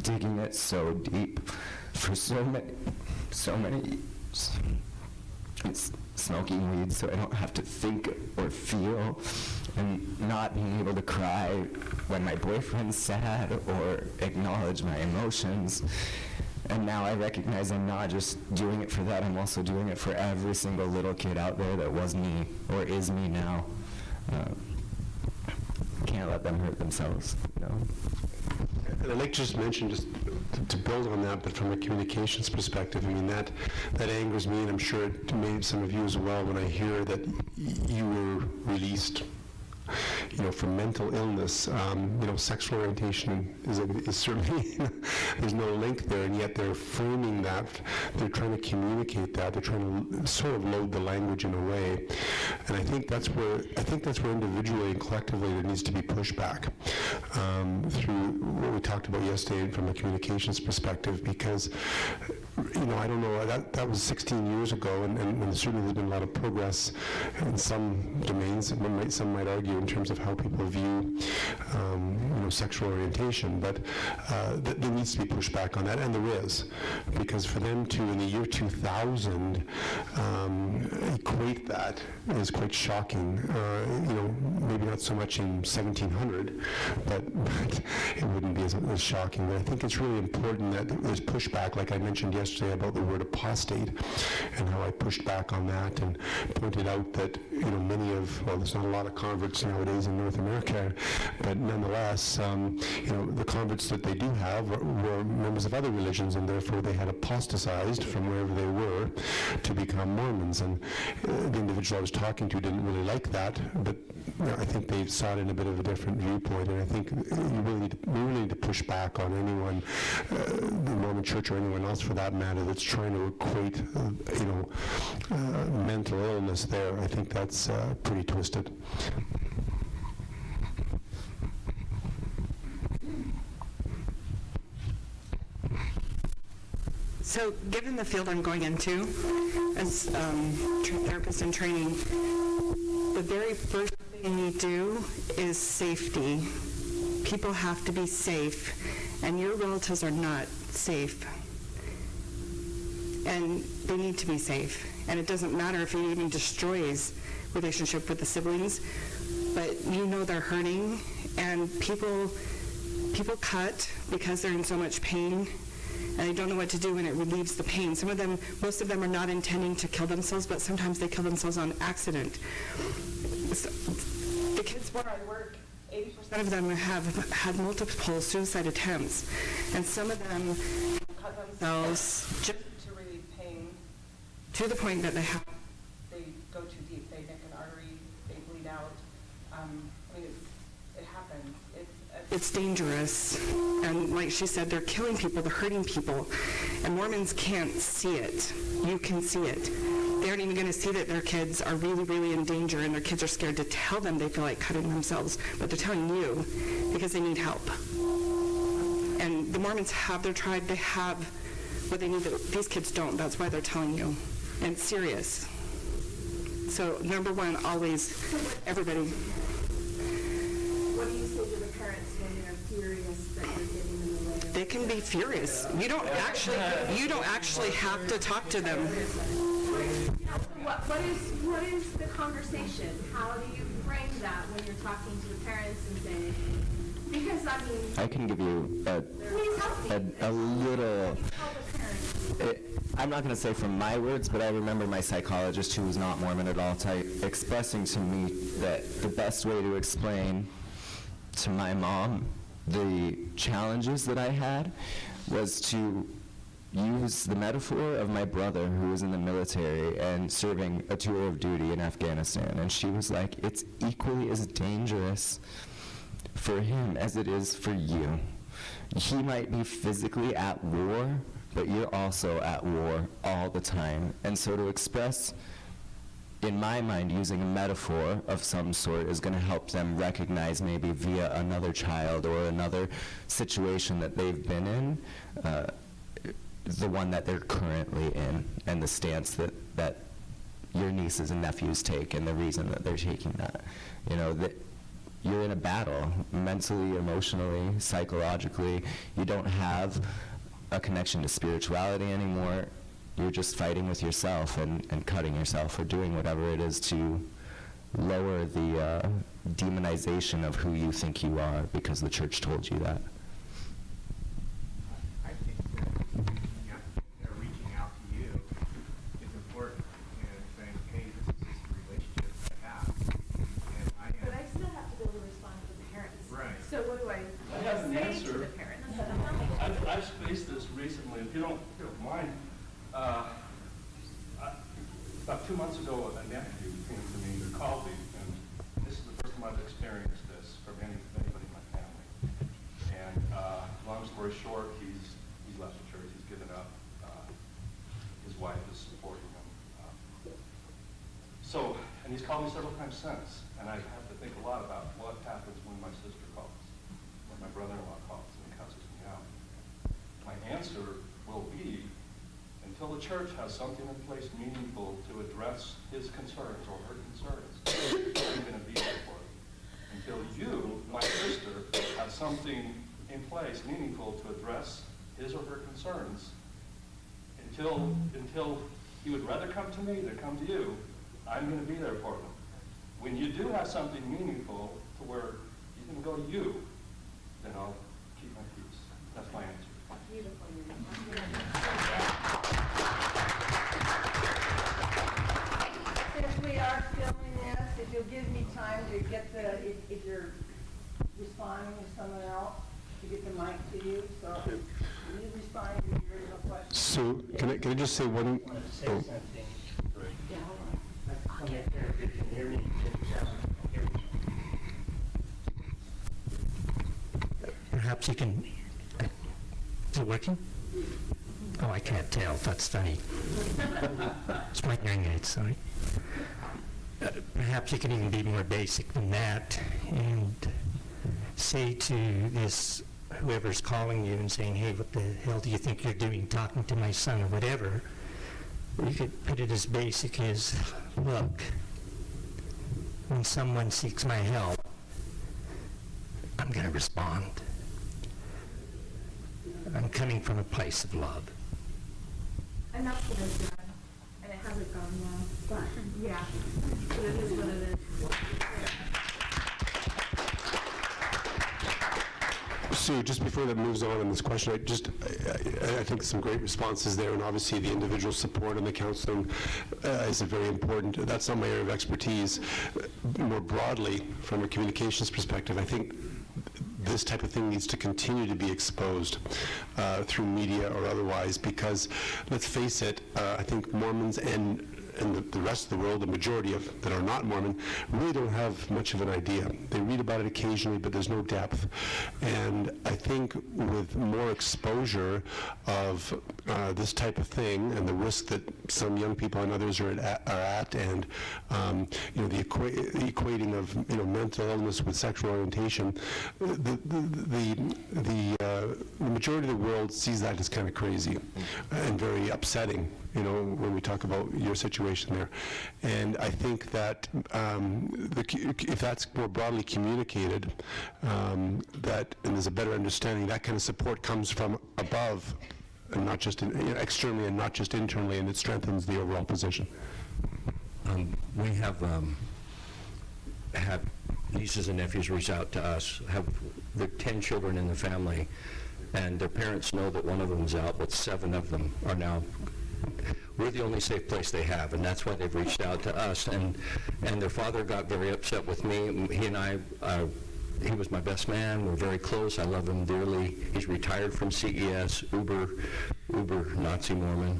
digging it so deep for so many years. It's smoking weed so I don't have to think or feel, and not being able to cry when my boyfriend's sad or acknowledge my emotions. And now I recognize I'm not just doing it for that, I'm also doing it for every single little kid out there that was me or is me now. Can't let them hurt themselves, you know? And I'd like to just mention, just to build on that, but from a communications perspective, I mean, that angers me, and I'm sure it made some of you as well, when I hear that you were released, you know, for mental illness. You know, sexual orientation is certainly, there's no link there, and yet they're framing that, they're trying to communicate that, they're trying to sort of load the language in a way. And I think that's where individually and collectively there needs to be pushback through what we talked about yesterday from a communications perspective, because, you know, I don't know, that was 16 years ago, and certainly there's been a lot of progress in some domains. Some might argue in terms of how people view, sexual orientation, but there needs to be pushback on that, and there is, because for them to, in the year 2000, equate that is quite shocking. Maybe not so much in 1700, but it wouldn't be as shocking. But I think it's really important that there's pushback, like I mentioned yesterday about the word apostate, and how I pushed back on that and pointed out that there's not a lot of converts nowadays in North America, but nonetheless, the converts that they do have were members of other religions, and therefore they had apostatized from wherever they were to become Mormons. And the individual I was talking to didn't really like that, but I think they saw it in a bit of a different viewpoint. And I think we really need to push back on anyone, the Mormon Church or anyone else for that matter, that's trying to equate, mental illness there. I think that's pretty twisted. So, given the field I'm going into as therapist in training, the very first thing we do is safety. People have to be safe, and your relatives are not safe. And they need to be safe. And it doesn't matter if it even destroys relationship with the siblings, but they're hurting, and people cut because they're in so much pain, and they don't know what to do when it relieves the pain. Most of them are not intending to kill themselves, but sometimes they kill themselves on accident. So, the kids where I work, 80% of them have had multiple suicide attempts, and some of them cut themselves just to relieve pain, to the point that they go too deep. They nick an artery, they bleed out. It happens. It's dangerous, and like she said, they're killing people, they're hurting people, and Mormons can't see it. You can see it. They aren't even going to see that their kids are really, really in danger, and their kids are scared to tell them they feel like cutting themselves, but they're telling you because they need help. And the Mormons have their tribe, they have what they need that these kids don't. That's why they're telling you, and it's serious. So number one, always, everybody. What do you say to the parents when they're furious that you're getting in the way? They can be furious. You don't actually have to talk to them. What is the conversation? How do you frame that when you're talking to the parents and saying, because I can give you a little. I'm not going to say from my words, but I remember my psychologist, who was not Mormon at all, expressing to me that the best way to explain to my mom the challenges that I had was to use the metaphor of my brother, who was in the military and serving a tour of duty in Afghanistan. And she was like, it's equally as dangerous for him as it is for you. He might be physically at war, but you're also at war all the time. And so to express, in my mind, using a metaphor of some sort is going to help them recognize, maybe via another child or another situation that they've been in, the one that they're currently in, and the stance that your nieces and nephews take, and the reason that they're taking that. That you're in a battle, mentally, emotionally, psychologically. You don't have a connection to spirituality anymore. You're just fighting with yourself and cutting yourself or doing whatever it is to lower the demonization of who you think you are because the church told you that. I think that they're reaching out to you is important and saying, hey, this is just the relationship I have. And But I still have to be able to respond to the parents. Right. So what do I have an say answer. to the parents? I've faced this recently. If you don't mind, about 2 months ago, a nephew came to me or called me, and this is the first time I've experienced this from anybody in my family. And long story short, he's left the church. He's given up. His wife is supporting him. And he's called me several times since, and I have to think a lot about what happens when my sister calls, when my brother-in-law calls and cusses me out. My answer will be, until the church has something in place meaningful to address his concerns or her concerns, I'm going to be there for him. until you, my sister, have something in place meaningful to address his or her concerns. Until he would rather come to me than come to you, I'm going to be there for them. When you do have something meaningful to where he's going to go to you, then I'll keep my peace. That's my answer. Since we are filming this, if you'll give me time to get if you're responding to someone else, to get the mic to you, so you respond to your original question. Sue, can I just say one? I want to say something. Yeah, hold on. Come here, if you can hear me. Perhaps you can. Is it working? Oh, I can't tell. That's funny. It's my hearing aid, sorry. Perhaps you can even be more basic than that and say to this, whoever's calling you and saying, hey, what the hell do you think you're doing talking to my son or whatever, you could put it as basic as, look, when someone seeks my help, I'm going to respond. I'm coming from a place of love. Enough for this, Dad. And it hasn't gone well, but yeah, but it is what it is. Sue, just before that moves on in this question, I think some great responses there, and obviously the individual support and the counseling is very important. That's not my area of expertise. More broadly, from a communications perspective, I think this type of thing needs to continue to be exposed through media or otherwise, because let's face it, I think Mormons and the rest of the world, the majority of that are not Mormon, really don't have much of an idea. They read about it occasionally, but there's no depth. And I think with more exposure of this type of thing and the risk that some young people and others are at, and the equating of mental illness with sexual orientation, the majority of the world sees that as kind of crazy and very upsetting. When we talk about your situation there. And I think that if that's more broadly communicated, and there's a better understanding, that kind of support comes from above and not just externally and not just internally, and it strengthens the overall position. We have had nieces and nephews reach out to us, there are 10 children in the family, and their parents know that one of them's out, but 7 of them are now. We're the only safe place they have, and that's why they've reached out to us. And their father got very upset with me. He and I, he was my best man. We're very close. I love him dearly. He's retired from CES, uber Nazi Mormon.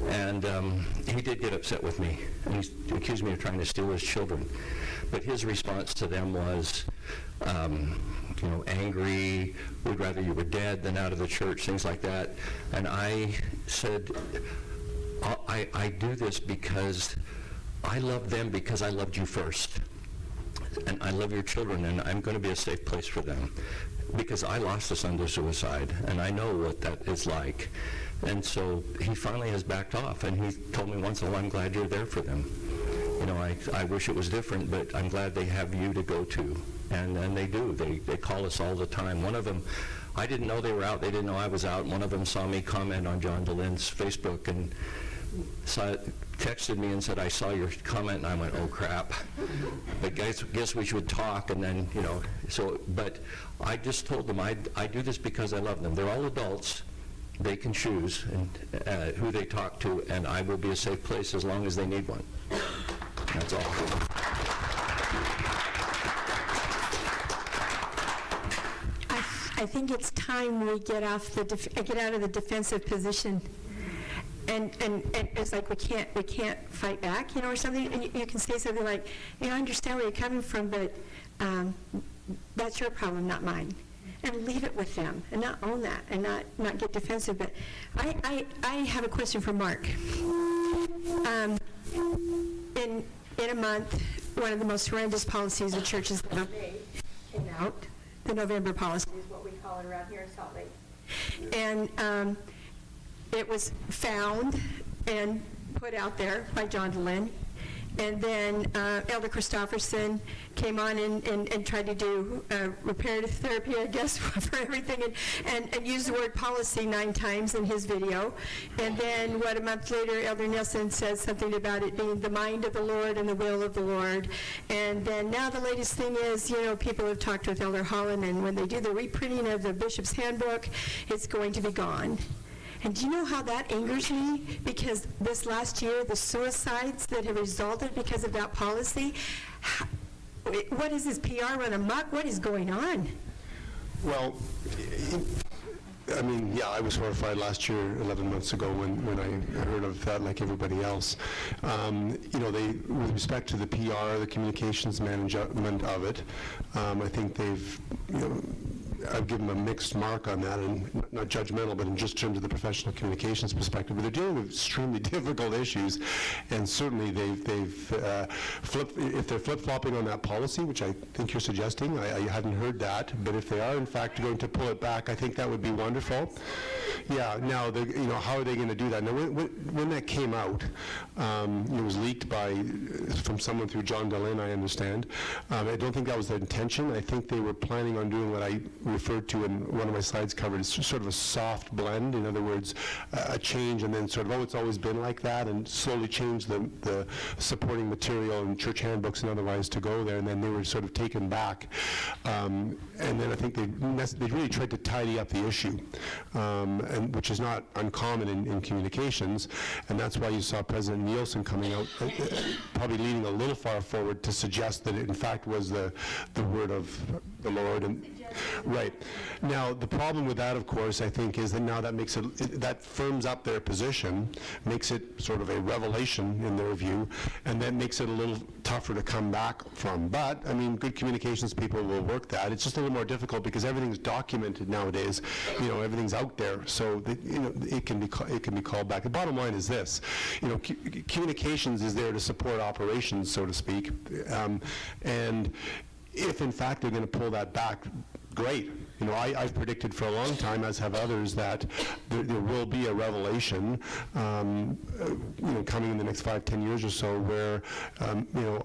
And he did get upset with me. And he accused me of trying to steal his children. But his response to them was, angry, we'd rather you were dead than out of the church, things like that. And I said, I do this because I love them because I loved you first. And I love your children, and I'm going to be a safe place for them. Because I lost a son to suicide, and I know what that is like. And so he finally has backed off, and he told me once, I'm glad you're there for them. I wish it was different, but I'm glad they have you to go to. And they do. They call us all the time. One of them, I didn't know they were out. They didn't know I was out. One of them saw me comment on John DeLynne's Facebook and texted me and said, I saw your comment, and I went, oh, crap. But guess we should talk, and then, but I just told them I do this because I love them. They're all adults. They can choose who they talk to, and I will be a safe place as long as they need one. That's all. I think it's time we get out of the defensive position, and it's like we can't fight back, or something. And you can say something like, I understand where you're coming from, but that's your problem, not mine. And leave it with them, and not own that, and not get defensive. But I have a question for Mark. In a month, one of the most horrendous policies the church has ever made came out. The November policy is what we call it around here in Salt Lake. And it was found and put out there by John DeLynne. And then Elder Christofferson came on and tried to do reparative therapy, I guess, for everything, and used the word policy 9 times in his video. And then, a month later, Elder Nielsen said something about it being the mind of the Lord and the will of the Lord. And then now the latest thing is, people have talked with Elder Holland, and when they do the reprinting of the Bishop's Handbook, it's going to be gone. And do you know how that angers me? Because this last year, the suicides that have resulted because of that policy, what is this PR run amok? What is going on? Well, I mean, yeah, I was horrified last year, 11 months ago, when I heard of that, like everybody else. With respect to the PR, the communications management of it, I think they've, I've given them a mixed mark on that, and not judgmental, but in just terms of the professional communications perspective. But they're dealing with extremely difficult issues, and certainly they've flipped. If they're flip-flopping on that policy, which I think you're suggesting, I hadn't heard that. But if they are in fact going to pull it back, I think that would be wonderful. Yeah. Now, how are they going to do that? Now, when that came out, it was leaked from someone through John Dehlin, I understand. I don't think that was their intention. I think they were planning on doing what I referred to in one of my slides covered as sort of a soft blend. In other words, a change and then sort of, it's always been like that, and slowly change the supporting material and church handbooks and otherwise to go there, and then they were sort of taken back. And then I think they really tried to tidy up the issue, and which is not uncommon in communications, and that's why you saw President Nielsen coming out, probably leaning a little far forward to suggest that it in fact was the word of the Lord. And right. Now, the problem with that, of course, I think, is that now that makes that firms up their position, makes it sort of a revelation in their view, and that makes it a little tougher to come back from. But, I mean, good communications people will work that. It's just a little more difficult because everything's documented nowadays. Everything's out there, so that, it can be called back. The bottom line is this: communications is there to support operations, so to speak, and if in fact they're going to pull that back, great. I've predicted for a long time, as have others, that there will be a revelation, coming in the next 5-10 years or so, where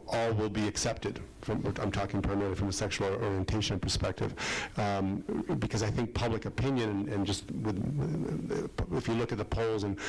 all will be accepted. I'm talking primarily from a sexual orientation perspective, because I think public opinion and just if you look at the polls and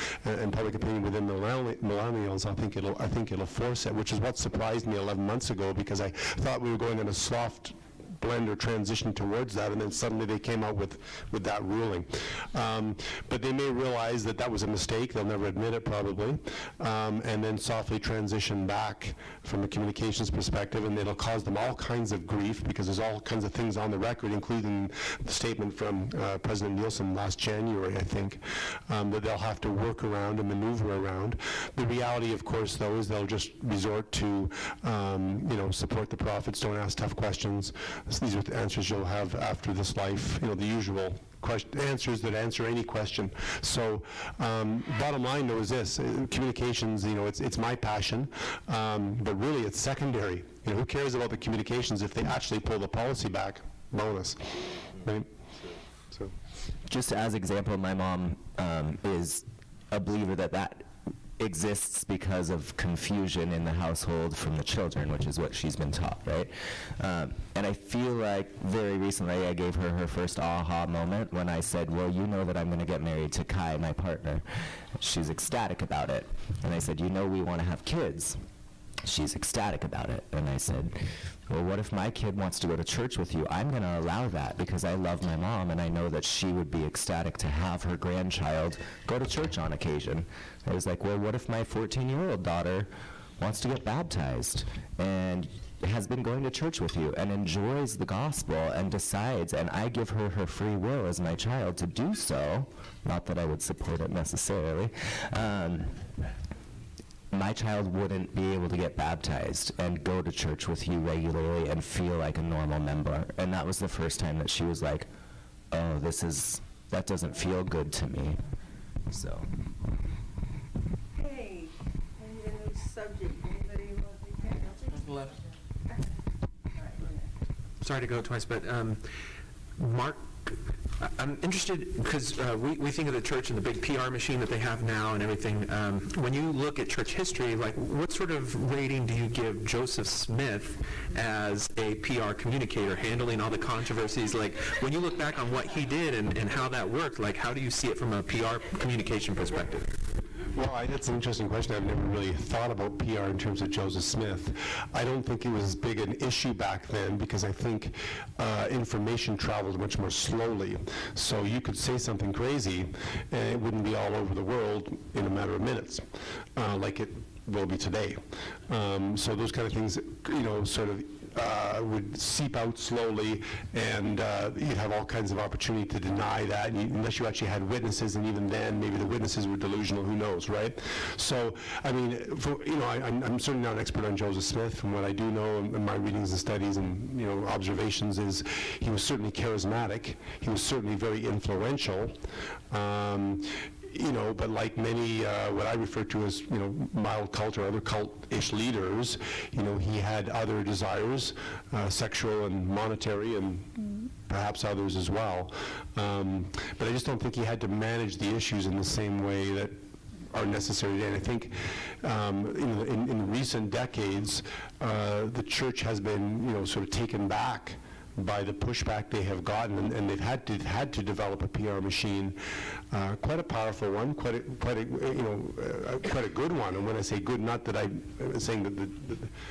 public opinion within the millennials, I think it'll force it, which is what surprised me 11 months ago, because I thought we were going in a soft blend or transition towards that, and then suddenly they came out with that ruling. But they may realize that was a mistake. They'll never admit it, probably, and then softly transition back from a communications perspective, and it'll cause them all kinds of grief, because there's all kinds of things on the record, including the statement from President Nielsen last January, I think, that they'll have to work around and maneuver around. The reality, of course, though, is they'll just resort to, support the prophets, don't ask tough questions. These are the answers you'll have after this life, the usual answers that answer any question. So bottom line, though, is this: communications, it's my passion, but really it's secondary. Who cares about the communications if they actually pull the policy back? Bonus. Right? So, just as example, my mom is a believer that exists because of confusion in the household from the children, which is what she's been taught, right? And I feel like very recently I gave her first aha moment when I said, well, you know that I'm going to get married to Kai, my partner. She's ecstatic about it. And I said, we want to have kids. She's ecstatic about it. And I said, well, what if my kid wants to go to church with you? I'm going to allow that because I love my mom, and I know that she would be ecstatic to have her grandchild go to church on occasion. I was like, well, what if my 14-year-old daughter wants to get baptized and has been going to church with you and enjoys the gospel and decides, and I give her her free will as my child to do so, not that I would support it necessarily, my child wouldn't be able to get baptized and go to church with you regularly and feel like a normal member. And that was the first time that she was like, oh, that doesn't feel good to me. So. Hey, any new subject? Anybody want to Sorry to go twice, but Mark I'm interested, because we think of the church and the big PR machine that they have now and everything. When you look at church history, like, what sort of rating do you give Joseph Smith as a PR communicator, handling all the controversies? Like, when you look back on what he did and how that worked, like, how do you see it from a PR communication perspective? Well, that's an interesting question. I've never really thought about PR in terms of Joseph Smith. I don't think it was as big an issue back then because I think information traveled much more slowly. So you could say something crazy and it wouldn't be all over the world in a matter of minutes, like it will be today. So those kind of things, sort of would seep out slowly, and you'd have all kinds of opportunity to deny that, unless you actually had witnesses, and even then, maybe the witnesses were delusional, who knows, right? So, I mean, I'm certainly not an expert on Joseph Smith. From what I do know in my readings and studies and, observations is he was certainly charismatic. He was certainly very influential. But like many, what I refer to as, mild cult or other cult-ish leaders, he had other desires, sexual and monetary and perhaps others as well. But I just don't think he had to manage the issues in the same way that are necessary today. And I think in recent decades, the church has been, sort of taken back by the pushback they have gotten, and they've had to develop a PR machine, quite a powerful one, quite a good one. And when I say good, not that I'm saying that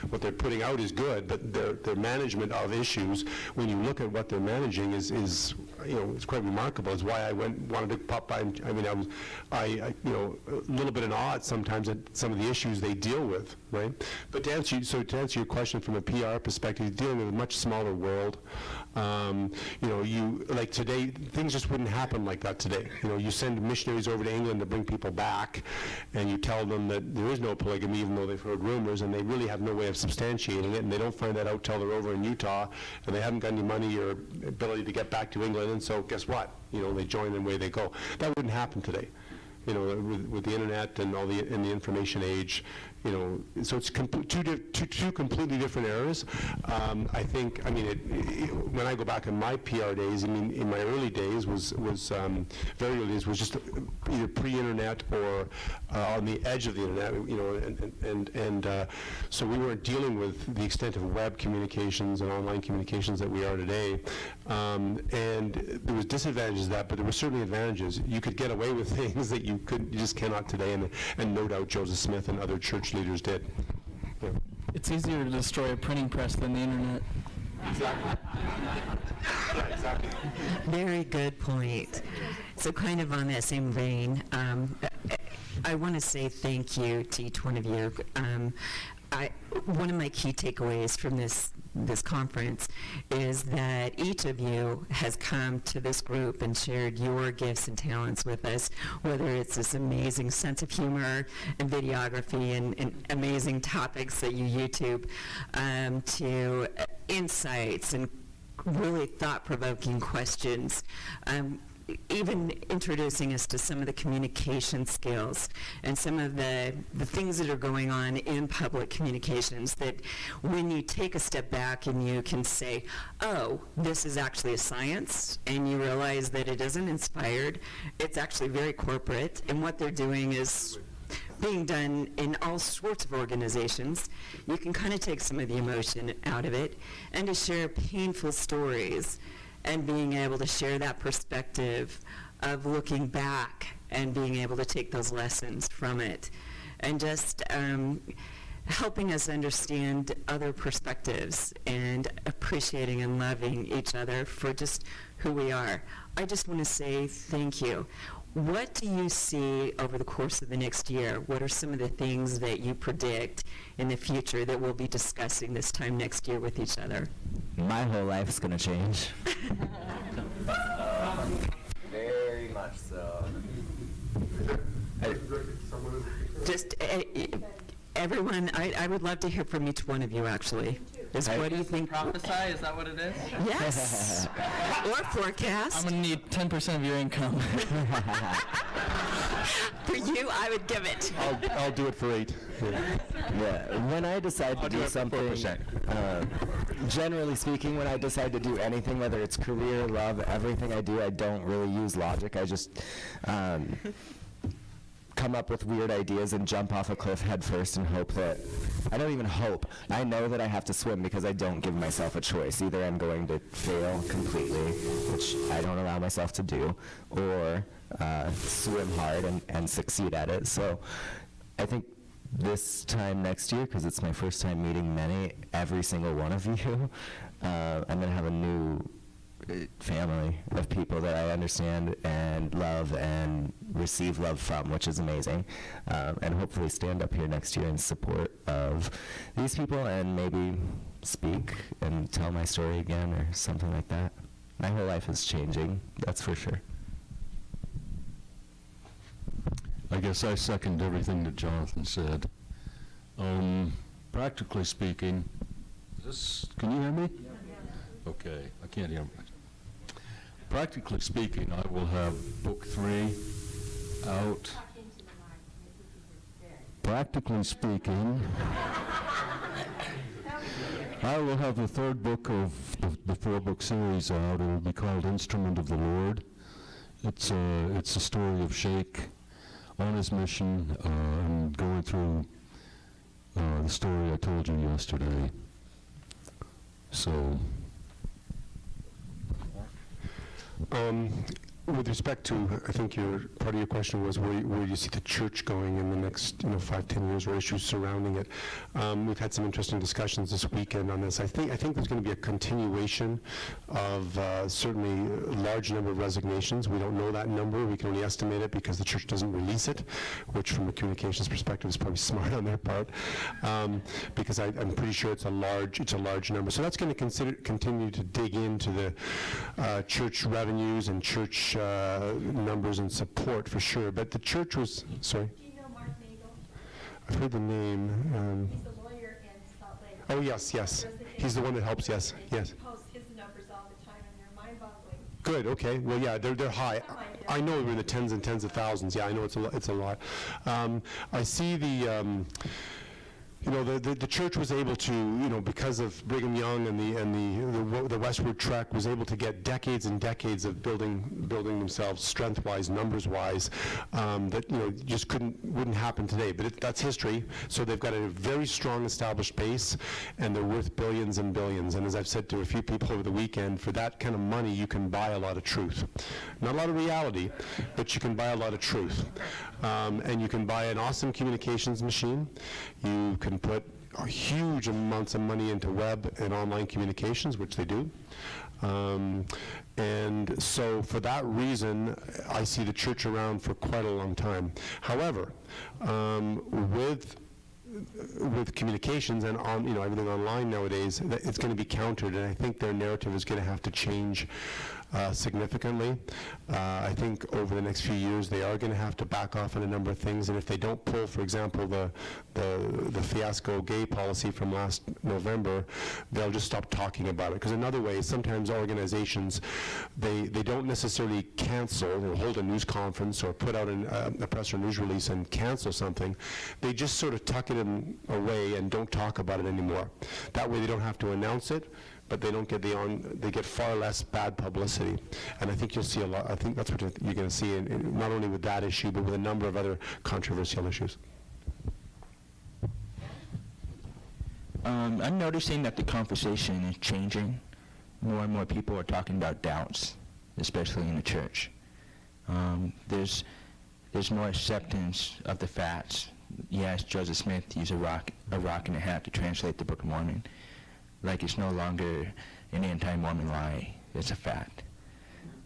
what they're putting out is good, but their management of issues, when you look at what they're managing, is it's quite remarkable. It's why I wanted to pop by. I mean, I a little bit in awe sometimes at some of the issues they deal with, right? But to answer your question from a PR perspective, dealing with a much smaller world. Like today, things just wouldn't happen like that today. You send missionaries over to England to bring people back, and you tell them that there is no polygamy, even though they've heard rumors, and they really have no way of substantiating it, and they don't find that out till they're over in Utah, and they haven't got any money or ability to get back to England, and so guess what? They join and away they go. That wouldn't happen today. With the internet and all in the information age, so it's two completely different eras. I think, when I go back in my PR days, in my early days very early days was just either pre-internet or on the edge of the internet, so we weren't dealing with the extent of web communications and online communications that we are today. And there was disadvantages to that, but there were certainly advantages. You could get away with things that you just cannot today, and no doubt Joseph Smith and other church leaders did. Yeah. It's easier to destroy a printing press than the internet. Exactly. Yeah, exactly. Very good point. So kind of on that same vein, I want to say thank you to each one of you. One of my key takeaways from this conference is that each of you has come to this group and shared your gifts and talents with us, whether it's this amazing sense of humor and videography and amazing topics that you YouTube, to insights and really thought-provoking questions. Even introducing us to some of the communication skills and some of the things that are going on in public communications, that when you take a step back and you can say, oh, this is actually a science, and you realize that it isn't inspired, it's actually very corporate, and what they're doing is being done in all sorts of organizations. You can kind of take some of the emotion out of it, and to share painful stories and being able to share that perspective of looking back and being able to take those lessons from it, and just helping us understand other perspectives and appreciating and loving each other for just who we are. I just want to say thank you. What do you see over the course of the next year? What are some of the things that you predict in the future that we'll be discussing this time next year with each other? My whole life is going to change. Very much so. Just everyone, I would love to hear from each one of you, actually. What do you think? Prophesy, is that what it is? Yes. Or forecast. I'm going to need 10% of your income. For you, I would give it. I'll do it for 8. Yeah, when I decide to do something, generally speaking, when I decide to do anything, whether it's career, love, everything I do, I don't really use logic. I just come up with weird ideas and jump off a cliff head first and hope that, I don't even hope, I know that I have to swim because I don't give myself a choice. Either I'm going to fail completely, which I don't allow myself to do, or swim hard and succeed at it. So I think this time next year, because it's my first time meeting every single one of you, I'm going to have a new family of people that I understand and love and receive love from, which is amazing, and hopefully stand up here next year in support of these people and maybe speak and tell my story again or something like that. My whole life is changing, that's for sure. I guess I second everything that Jonathan said. Practically speaking, can you hear me? Okay, I can't hear. Practically speaking, I will have book 3 out. Practically speaking, I will have the 3rd book of the 4-book series out. It will be called Instrument of the Lord. It's a story of Sheikh on his mission and going through the story I told you yesterday. So. With respect to, I think part of your question was where do you see the church going in the next 5-10 years, or issues surrounding it. We've had some interesting discussions this weekend on this. I think there's going to be a continuation of certainly a large number of resignations. We don't know that number. We can only estimate it because the church doesn't release it, which from a communications perspective is probably smart on their part, because I'm pretty sure it's a large number. So that's going to continue to dig into the church revenues and church numbers and support for sure. But the church was, sorry? Do you know Mark Nagel? I've heard the name. He's a lawyer in Salt Lake. Oh, yes. He's the one that helps, yes. He posts his numbers all the time, and they're mind-boggling. Good, okay. Well, yeah, they're high. I know we're in the tens and tens of thousands. Yeah, I know it's a lot. I see the church was able to, because of Brigham Young and the Westward Trek, was able to get decades and decades of building themselves strength-wise, numbers-wise, that just wouldn't happen today. But that's history. So they've got a very strong established base, and they're worth billions and billions. And as I've said to a few people over the weekend, for that kind of money, you can buy a lot of truth. Not a lot of reality, but you can buy a lot of truth. And you can buy an awesome communications machine. You can put huge amounts of money into web and online communications, which they do. And so for that reason, I see the church around for quite a long time. However, with communications and everything online nowadays, it's going to be countered, and I think their narrative is going to have to change significantly. I think over the next few years they are going to have to back off on a number of things, and if they don't pull, for example, the fiasco gay policy from last November, they'll just stop talking about it. Because another way, sometimes organizations, they don't necessarily cancel or hold a news conference or put out a press or news release and cancel something. They just sort of tuck it away and don't talk about it anymore. That way they don't have to announce it, but they don't get they get far less bad publicity. And I think you'll see a lot. I think that's what you're going to see, not only with that issue, but with a number of other controversial issues. I'm noticing that the conversation is changing. More and more people are talking about doubts, especially in the church. There's more acceptance of the facts. Yes, Joseph Smith used a rock and a hat to translate the Book of Mormon. Like it's no longer an anti-Mormon lie, it's a fact.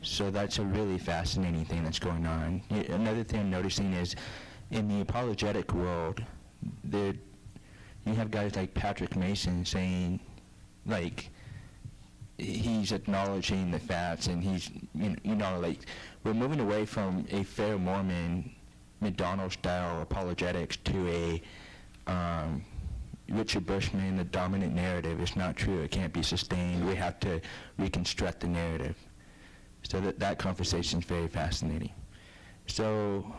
So that's a really fascinating thing that's going on. Another thing I'm noticing is in the apologetic world, you have guys like Patrick Mason saying, like, he's acknowledging the facts, and he's, like, we're moving away from a fair Mormon, McDonald-style apologetics to a Richard Bushman, the dominant narrative. It's not true. It can't be sustained. We have to reconstruct the narrative. So that conversation is very fascinating. So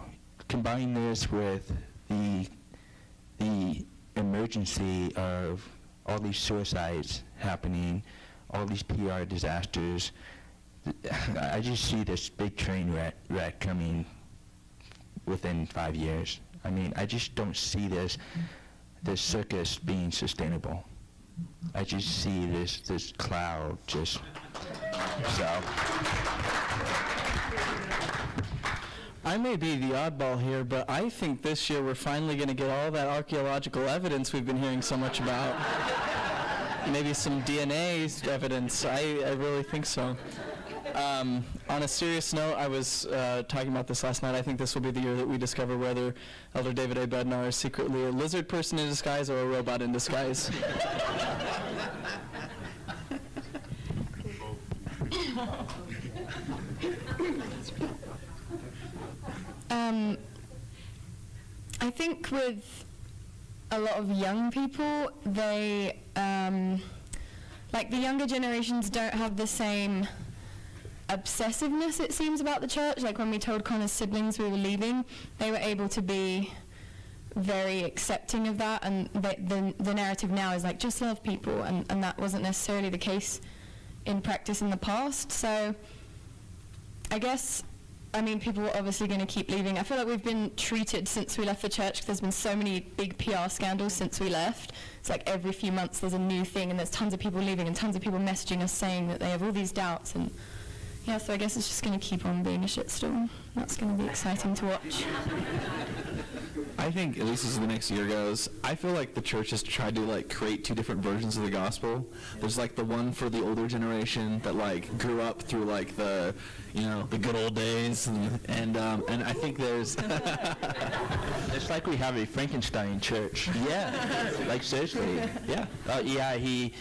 combine this with the emergency of all these suicides happening, all these PR disasters. I just see this big train wreck coming within 5 years. I mean, I just don't see this circus being sustainable. I just see this cloud just, so. I may be the oddball here, but I think this year we're finally going to get all that archaeological evidence we've been hearing so much about. Maybe some DNA evidence. I really think so. On a serious note, I was talking about this last night. I think this will be the year that we discover whether Elder David A. Bednar is secretly a lizard person in disguise or a robot in disguise. I think with a lot of young people, they, like the younger generations don't have the same obsessiveness, it seems, about the church. Like when we told Connor's siblings we were leaving, they were able to be very accepting of that, and the narrative now is like, just love people, and that wasn't necessarily the case in practice in the past. So I guess, I mean, people are obviously going to keep leaving. I feel like we've been treated since we left the church, because there's been so many big PR scandals since we left. It's like every few months there's a new thing, and there's tons of people leaving and tons of people messaging us saying that they have all these doubts. And yeah, so I guess it's just going to keep on being a shitstorm. That's going to be exciting to watch. I think, at least as the next year goes, I feel like the church has tried to like create two different versions of the gospel. There's like the one for the older generation that like grew up through like the, you know, the good old days, and I think there's It's like we have a Frankenstein church. Yeah, Like seriously. yeah. Yeah, he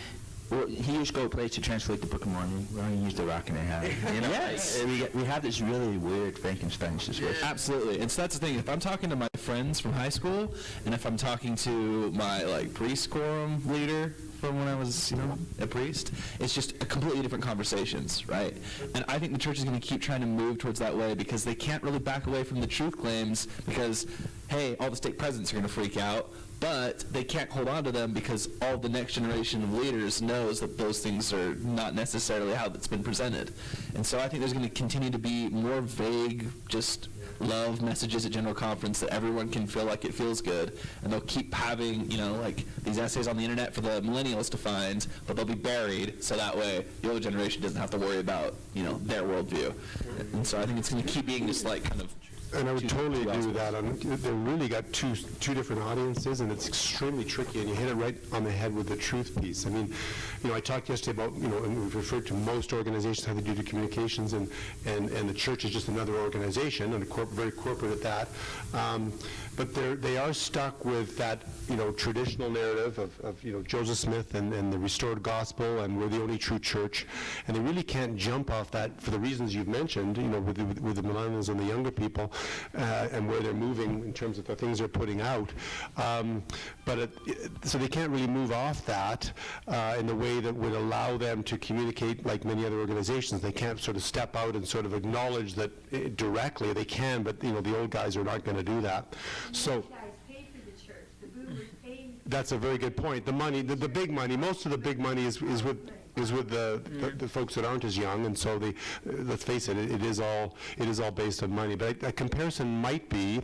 used gold plates to translate the Book of Mormon. We only used the rock and a half. You know? Yes. We have this really weird Frankenstein situation. Absolutely. And so that's the thing. If I'm talking to my friends from high school, and if I'm talking to my like priest quorum leader from when I was, you know, a priest, it's just a completely different conversations, right? And I think the church is going to keep trying to move towards that way, because they can't really back away from the truth claims, because, hey, all the stake presidents are going to freak out, but they can't hold on to them because all the next generation of leaders knows that those things are not necessarily how it's been presented. And so I think there's going to continue to be more vague, just love messages at General Conference that everyone can feel like it feels good, and they'll keep having, you know, like these essays on the internet for the millennials to find, but they'll be buried, so that way the older generation doesn't have to worry about, you know, their worldview. And so I think it's going to keep being just like kind of. And I would totally agree with that. They really got two different audiences, and it's extremely tricky, and you hit it right on the head with the truth piece. I mean, you know, I talked yesterday about, you know, and we've referred to most organizations how they do the communications, and the church is just another organization, and very corporate at that. But they are stuck with that, you know, traditional narrative of you know, Joseph Smith and the restored gospel, and we're the only true church, and they really can't jump off that for the reasons you've mentioned, you know, with the millennials and the younger people, and where they're moving in terms of the things they're putting out. So they can't really move off that in the way that would allow them to communicate like many other organizations. They can't sort of step out and sort of acknowledge that directly. They can, but you know, the old guys are not going to do that. So that's a very good point. The money, the big money, most of the big money is with the folks that aren't as young, and so let's face it, it is all based on money. But a comparison might be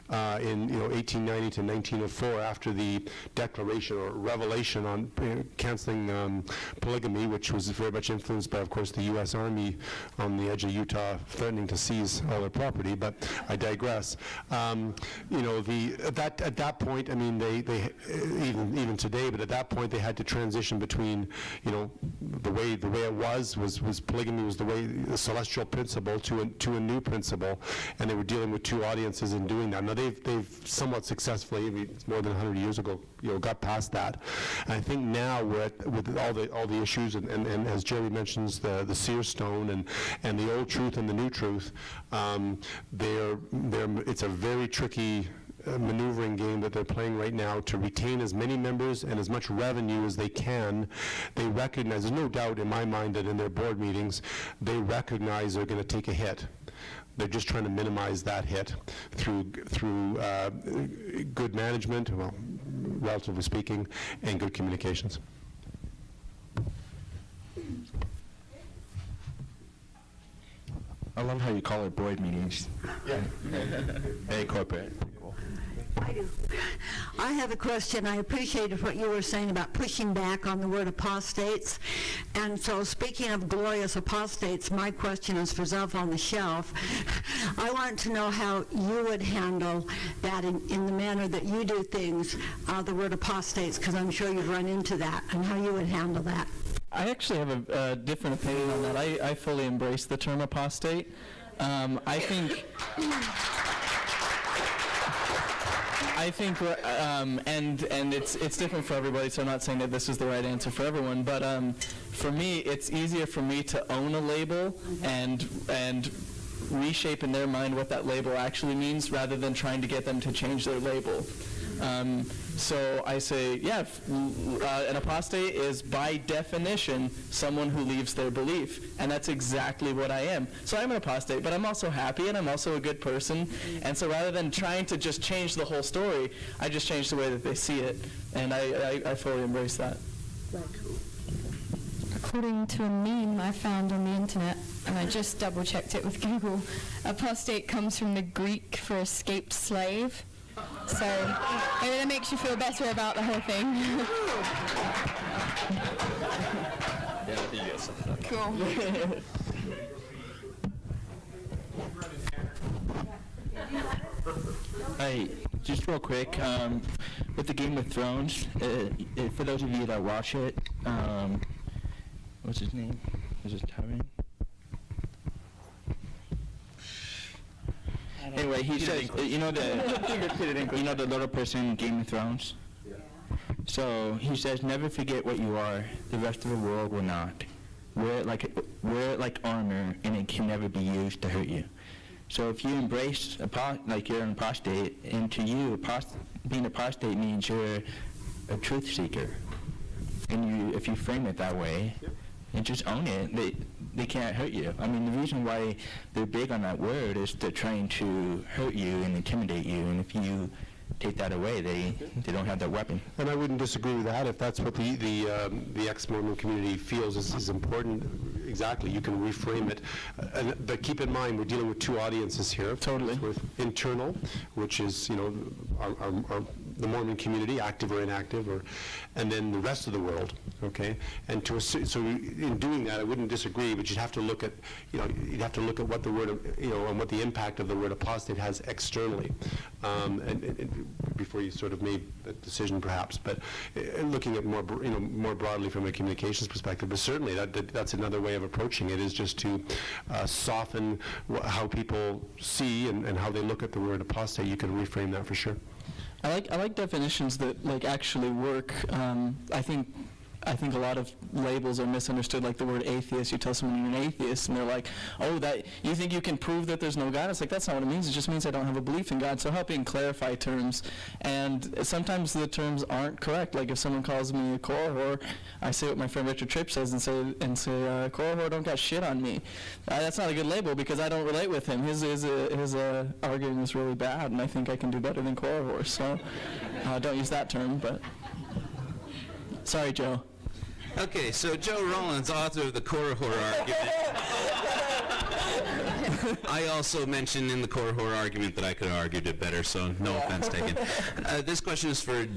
in 1890 to 1904, after the declaration or revelation on canceling polygamy, which was very much influenced by, of course, the U.S. Army on the edge of Utah threatening to seize all their property. But I digress. At that point, I mean, they even today, but at that point they had to transition between, you know, the way it was polygamy was the celestial principle to a new principle, and they were dealing with two audiences in doing that. Now they've somewhat successfully, I mean, it's more than 100 years ago, you know, got past that. And I think now with all the issues and as Jerry mentions, the seer stone and the old truth and the new truth, it's a very tricky maneuvering game that they're playing right now to retain as many members and as much revenue as they can. They recognize, there's no doubt in my mind that in their board meetings, they recognize they're going to take a hit. They're just trying to minimize that hit through good management, well, relatively speaking, and good communications. I love how you call it board meetings. Yeah. Very corporate. I do. I have a question. I appreciated what you were saying about pushing back on the word apostates. And so speaking of glorious apostates, my question is for Zelf on the Shelf. I want to know how you would handle that in the manner that you do things, the word apostates, because I'm sure you've run into that, and how you would handle that. I actually have a different opinion on that. I fully embrace the term apostate. I think, and it's different for everybody, so I'm not saying that this is the right answer for everyone, but for me, it's easier for me to own a label and reshape in their mind what that label actually means rather than trying to get them to change their label. So I say, yeah, an apostate is by definition someone who leaves their belief, and that's exactly what I am. So I'm an apostate, but I'm also happy, and I'm also a good person, and so rather than trying to just change the whole story, I just change the way that they see it, and I fully embrace that. According to a meme I found on the internet, and I just double-checked it with Google, apostate comes from the Greek for escaped slave. So maybe that makes you feel better about the whole thing. Cool. Hey, just real quick, with the Game of Thrones, for those of you that watch it, what's his name? Is it Tywin? Anyway, he says, you know the little person in Game of Thrones? Yeah. So he says, never forget what you are. The rest of the world will not. Wear it like armor, and it can never be used to hurt you. So if you embrace like you're an apostate, and to you, being apostate means you're a truth seeker, and if you frame it that way, and just own it, they can't hurt you. I mean, the reason why they're big on that word is they're trying to hurt you and intimidate you, and if you take that away, they don't have that weapon. And I wouldn't disagree with that if that's what the ex-Mormon community feels is important. Exactly, you can reframe it. But keep in mind, we're dealing with two audiences here. Totally. With internal, which is, the Mormon community, active or inactive, and then the rest of the world, okay? And so in doing that, I wouldn't disagree, but you'd have to look at, what the word, and what the impact of the word apostate has externally, and before you sort of made that decision, perhaps. But looking at more broadly from a communications perspective, but certainly that's another way of approaching it, is just to soften how people see and how they look at the word apostate. You can reframe that for sure. I like definitions that actually work. I think a lot of labels are misunderstood, like the word atheist. You tell someone you're an atheist, and they're like, oh, that you think you can prove that there's no God? It's like, that's not what it means. It just means I don't have a belief in God. So helping clarify terms. And sometimes the terms aren't correct. Like if someone calls me a Korahor, I say what my friend Richard Tripp says and say Korahor don't got shit on me. That's not a good label because I don't relate with him. His arguing is really bad, and I think I can do better than Korahor. So don't use that term, but sorry, Joe. Okay, so Joe Rollins, author of the Korahor argument. I also mentioned in the Korahor argument that I could have argued it better, so no offense taken. This question is for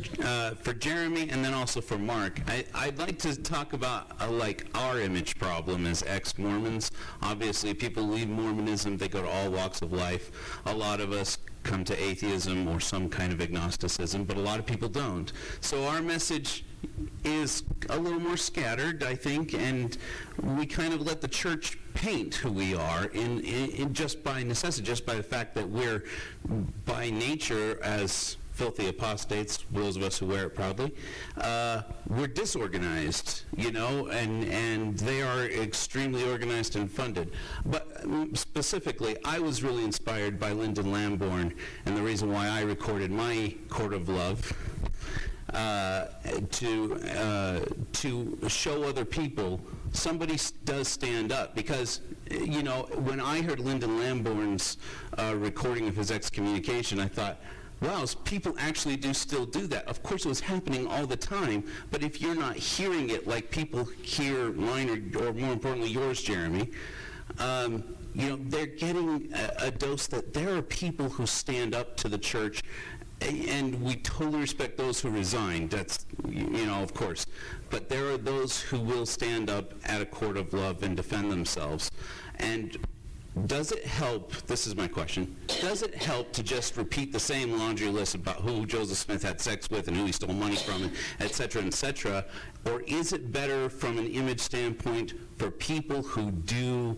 Jeremy and then also for Mark. I'd like to talk about our image problem as ex-Mormons. Obviously, people leave Mormonism, they go to all walks of life. A lot of us come to atheism or some kind of agnosticism, but a lot of people don't. So our message is a little more scattered, I think, and we kind of let the church paint who we are in just by necessity, just by the fact that we're by nature as filthy apostates, those of us who wear it proudly, we're disorganized, and they are extremely organized and funded. But specifically, I was really inspired by Lyndon Lamborn, and the reason why I recorded my Court of Love to show other people somebody does stand up. Because, you know, when I heard Lyndon Lambourne's recording of his excommunication, I thought, wow, people actually do still do that. Of course, it was happening all the time, but if you're not hearing it like people hear mine or more importantly yours, Jeremy, you know, they're getting a dose that there are people who stand up to the church, and we totally respect those who resign. That's, you know, of course. But there are those who will stand up at a court of love and defend themselves. And does it help, this is my question, does it help to just repeat the same laundry list about who Joseph Smith had sex with and who he stole money from, and et cetera, or is it better from an image standpoint for people who do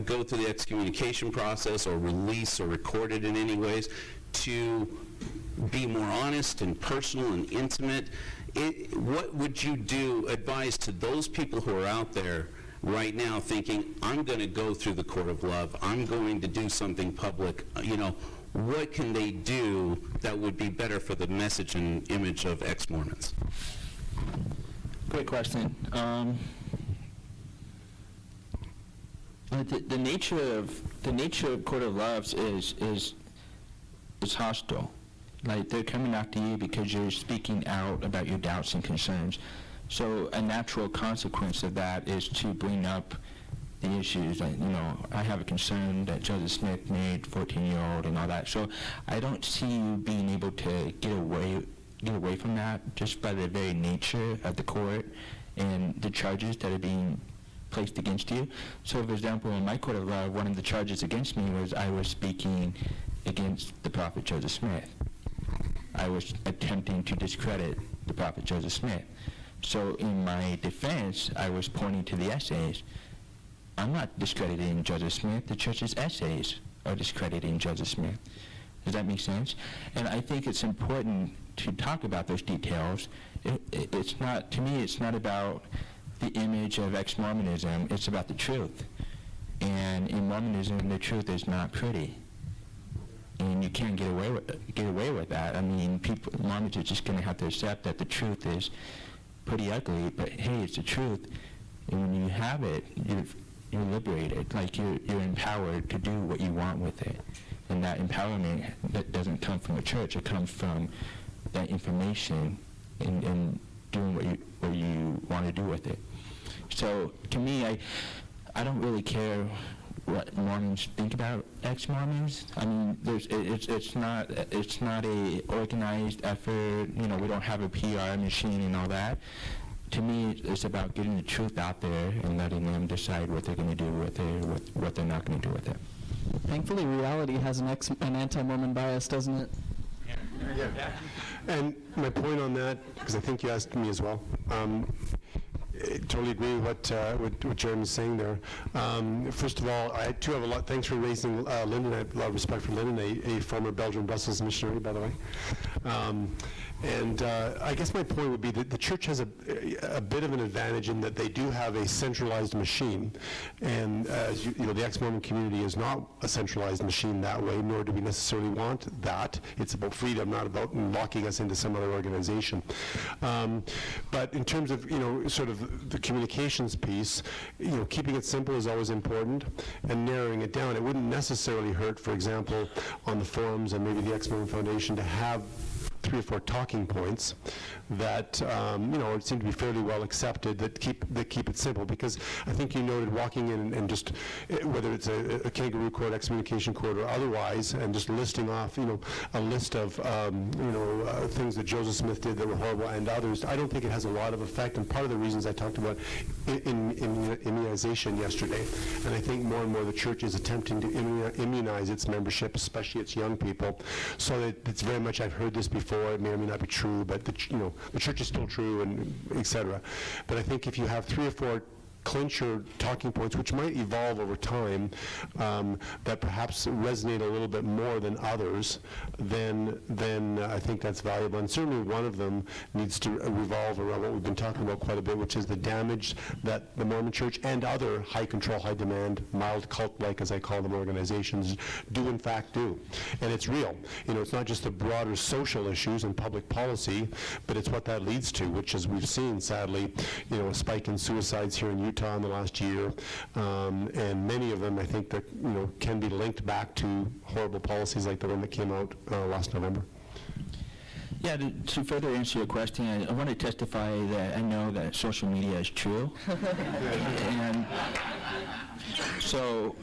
go through the excommunication process or release or record it in any ways to be more honest and personal and intimate? What would you advise to those people who are out there right now thinking, I'm going to go through the court of love, I'm going to do something public, you know, what can they do that would be better for the message and image of ex-Mormons? Great question. The nature of court of loves is hostile. Like, they're coming after you because you're speaking out about your doubts and concerns. So a natural consequence of that is to bring up the issues. Like, you know, I have a concern that Joseph Smith made 14-year-old and all that. So I don't see you being able to get away from that just by the very nature of the court and the charges that are being placed against you. So, for example, in my court of law, one of the charges against me was I was speaking against the prophet Joseph Smith. I was attempting to discredit the prophet Joseph Smith. So in my defense, I was pointing to the essays. I'm not discrediting Joseph Smith. The church's essays are discrediting Joseph Smith. Does that make sense? And I think it's important to talk about those details. It's not, to me, it's not about the image of ex-Mormonism. It's about the truth. And in Mormonism, the truth is not pretty. And you can't get away with that. I mean, Mormons are just going to have to accept that the truth is pretty ugly, but hey, it's the truth. And when you have it, you're liberated. Like, you're empowered to do what you want with it. And that empowerment, that doesn't come from a church. It comes from that information and doing what you want to do with it. So to me, I don't really care what Mormons think about ex-Mormons. I mean, it's not a organized effort. You know, we don't have a PR machine and all that. To me, it's about getting the truth out there and letting them decide what they're going to do with it, what they're not going to do with it. Thankfully, reality has an anti-Mormon bias, doesn't it? Yeah. And my point on that, because I think you asked me as well, I totally agree with what Jeremy's saying there. First of all, I too have a lot. Thanks for raising Lyndon. I have a lot of respect for Lyndon, a former Belgian Brussels missionary, by the way. And I guess my point would be that the church has a bit of an advantage in that they do have a centralized machine. And as you know, the ex-Mormon community is not a centralized machine that way, nor do we necessarily want that. It's about freedom, not about locking us into some other organization. But in terms of, you know, sort of the communications piece, you know, keeping it simple is always important, and narrowing it down. It wouldn't necessarily hurt, for example, on the forums and maybe the Exmormon Foundation to have 3 or 4 talking points that you know, seem to be fairly well accepted, that keep it simple. Because I think you noted walking in and just whether it's a kangaroo court, excommunication court, or otherwise, and just listing off, you know, a list of things that Joseph Smith did that were horrible and others. I don't think it has a lot of effect. And part of the reasons I talked about immunization yesterday, and I think more and more the church is attempting to immunize its membership, especially its young people, so that it's very much, I've heard this before. It may or may not be true, but the church is still true, and et cetera. But I think if you have 3 or 4 clincher talking points, which might evolve over time, that perhaps resonate a little bit more than others, then I think that's valuable. And certainly one of them needs to revolve around what we've been talking about quite a bit, which is the damage that the Mormon Church and other high control, high demand, mild cult-like, as I call them, organizations do in fact do. And it's real. It's not just the broader social issues and public policy, but it's what that leads to, which is we've seen, sadly, a spike in suicides here in Utah in the last year, and many of them, I think, that can be linked back to horrible policies like the one that came out last November. Yeah, to further answer your question, I want to testify that I know that social media is true. And so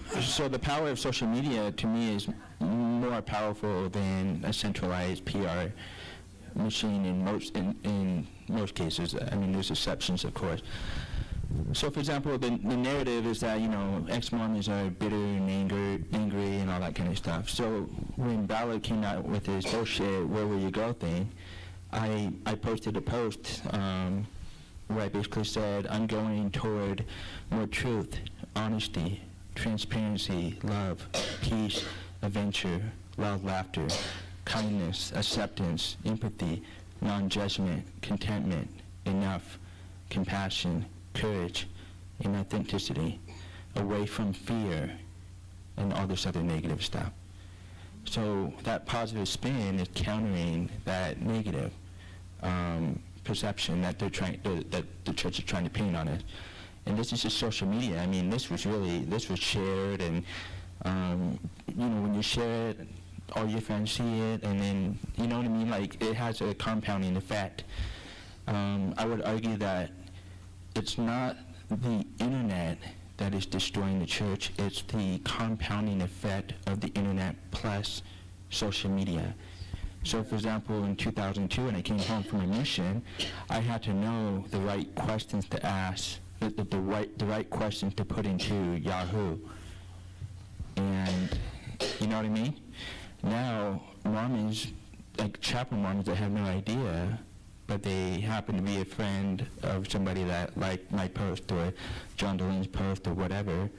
the power of social media to me is more powerful than a centralized PR machine in most cases. I mean, there's exceptions, of course. So, for example, the narrative is that, ex-Mormons are bitter and angry and all that kind of stuff. So when Ballard came out with his bullshit, where will you go thing, I posted a post where I basically said, I'm going toward more truth, honesty, transparency, love, peace, adventure, loud laughter, kindness, acceptance, empathy, non-judgment, contentment, enough, compassion, courage, and authenticity, away from fear and all this other negative stuff. So that positive spin is countering that negative perception that that the church is trying to paint on it. And this is just social media. I mean, this was shared, and when you share it, all your friends see it, and then, you know what I mean? Like, it has a compounding effect. I would argue that it's not the internet that is destroying the church, it's the compounding effect of the internet plus social media. So, for example, in 2002, when I came home from a mission, I had to know the right questions to ask, the right questions to put into Yahoo. And, you know what I mean? Now, Mormons, like chaplain Mormons that have no idea, but they happen to be a friend of somebody that liked my post or John Delaney's post or whatever,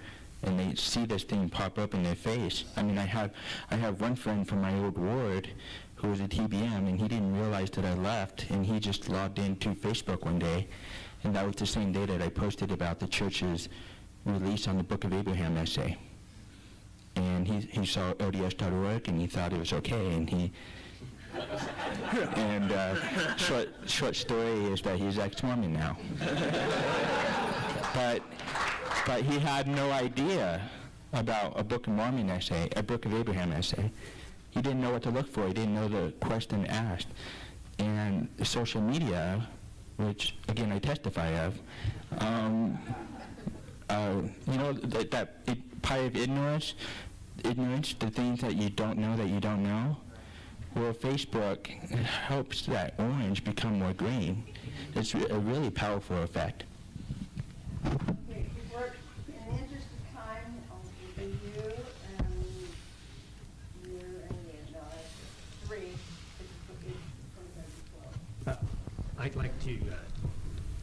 and they see this thing pop up in their face. I mean, I have one friend from my old ward who was a TBM, and he didn't realize that I left, and he just logged into Facebook one day, and that was the same day that I posted about the church's release on the Book of Abraham essay. And he saw LDS.org, and he thought it was okay, and he and short story is that he's ex-Mormon now. But he had no idea about a Book of Mormon essay, a Book of Abraham essay. He didn't know what to look for. He didn't know the question asked. And social media, which again I testify of, that pie of ignorance, the things that you don't know. Well, Facebook helps that orange become more green. It's a really powerful effect. Okay, in the interest of time, I'll give you and three. I'd like to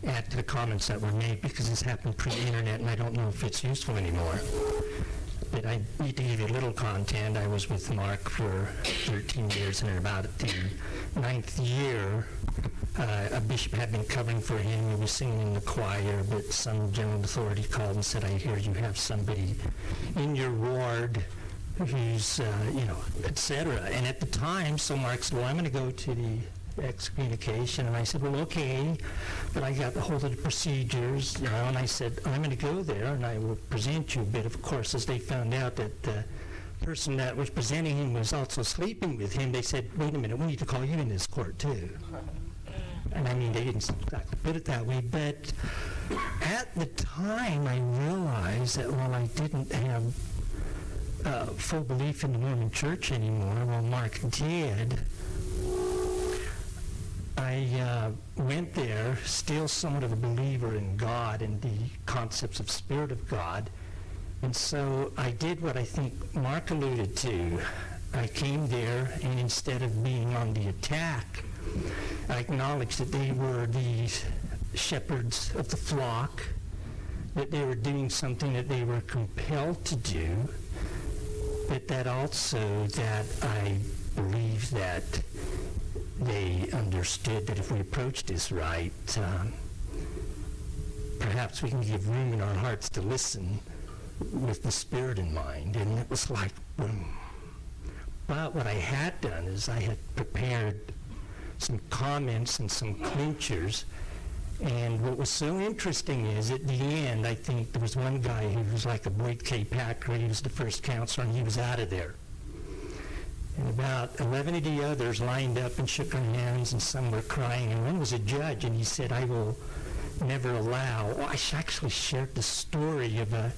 add to the comments that were made, because this happened pre-internet and I don't know if it's useful anymore. But I need to give you a little content. I was with Mark for 13 years, and in about the 9th year, a bishop had been covering for him. He was singing in the choir, but some general authority called and said, I hear you have somebody in your ward who's, et cetera. And at the time, so Mark said, well, I'm going to go to the excommunication. And I said, well, okay, but I got a hold of the procedures, and I said, I'm going to go there and I will present you. But of course, as they found out that the person that was presenting him was also sleeping with him, they said, wait a minute, we need to call you in this court too. And I mean, they didn't exactly put it that way, but at the time I realized that while I didn't have full belief in the Mormon Church anymore, well, Mark did, I went there still somewhat of a believer in God and the concepts of Spirit of God. And so I did what I think Mark alluded to. I came there, and instead of being on the attack, I acknowledged that they were the shepherds of the flock, that they were doing something that they were compelled to do, but that also that I believe that they understood that if we approached this right, perhaps we can give room in our hearts to listen with the Spirit in mind. And it was like, boom. But what I had done is I had prepared some comments and some clinchers. And what was so interesting is at the end, I think there was one guy who was like a Boyd K. Packer. He was the first counselor, and he was out of there. And about 11 of the others lined up and shook our hands, and some were crying. And one was a judge, and he said, I will never allow. Well, I actually shared the story of a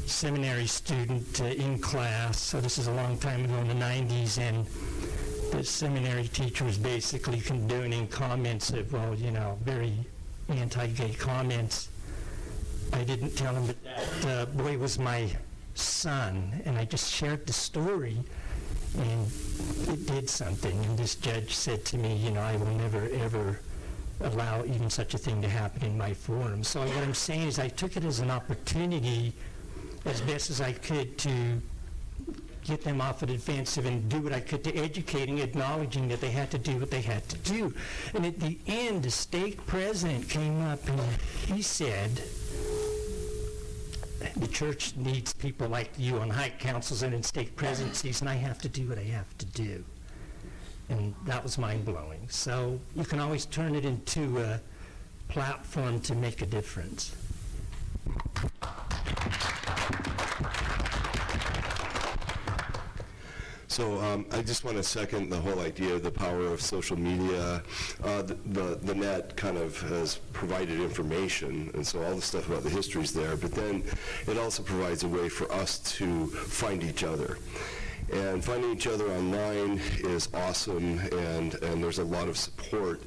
seminary student in class. So this is a long time ago in the 90s, and the seminary teacher was basically condoning comments of, well, you know, very anti-gay comments. I didn't tell him that boy was my son, and I just shared the story, and it did something. And this judge said to me, you know, I will never, ever allow even such a thing to happen in my forum. So what I'm saying is I took it as an opportunity, as best as I could, to get them off the defensive and do what I could to educating, acknowledging that they had to do what they had to do. And at the end, the stake president came up and he said, the church needs people like you on high councils and in stake presidencies, and I have to do what I have to do. And that was mind-blowing. So you can always turn it into a platform to make a difference. So I just want to second the whole idea of the power of social media. The net kind of has provided information, and so all the stuff about the history is there, but then it also provides a way for us to find each other. And finding each other online is awesome, and there's a lot of support.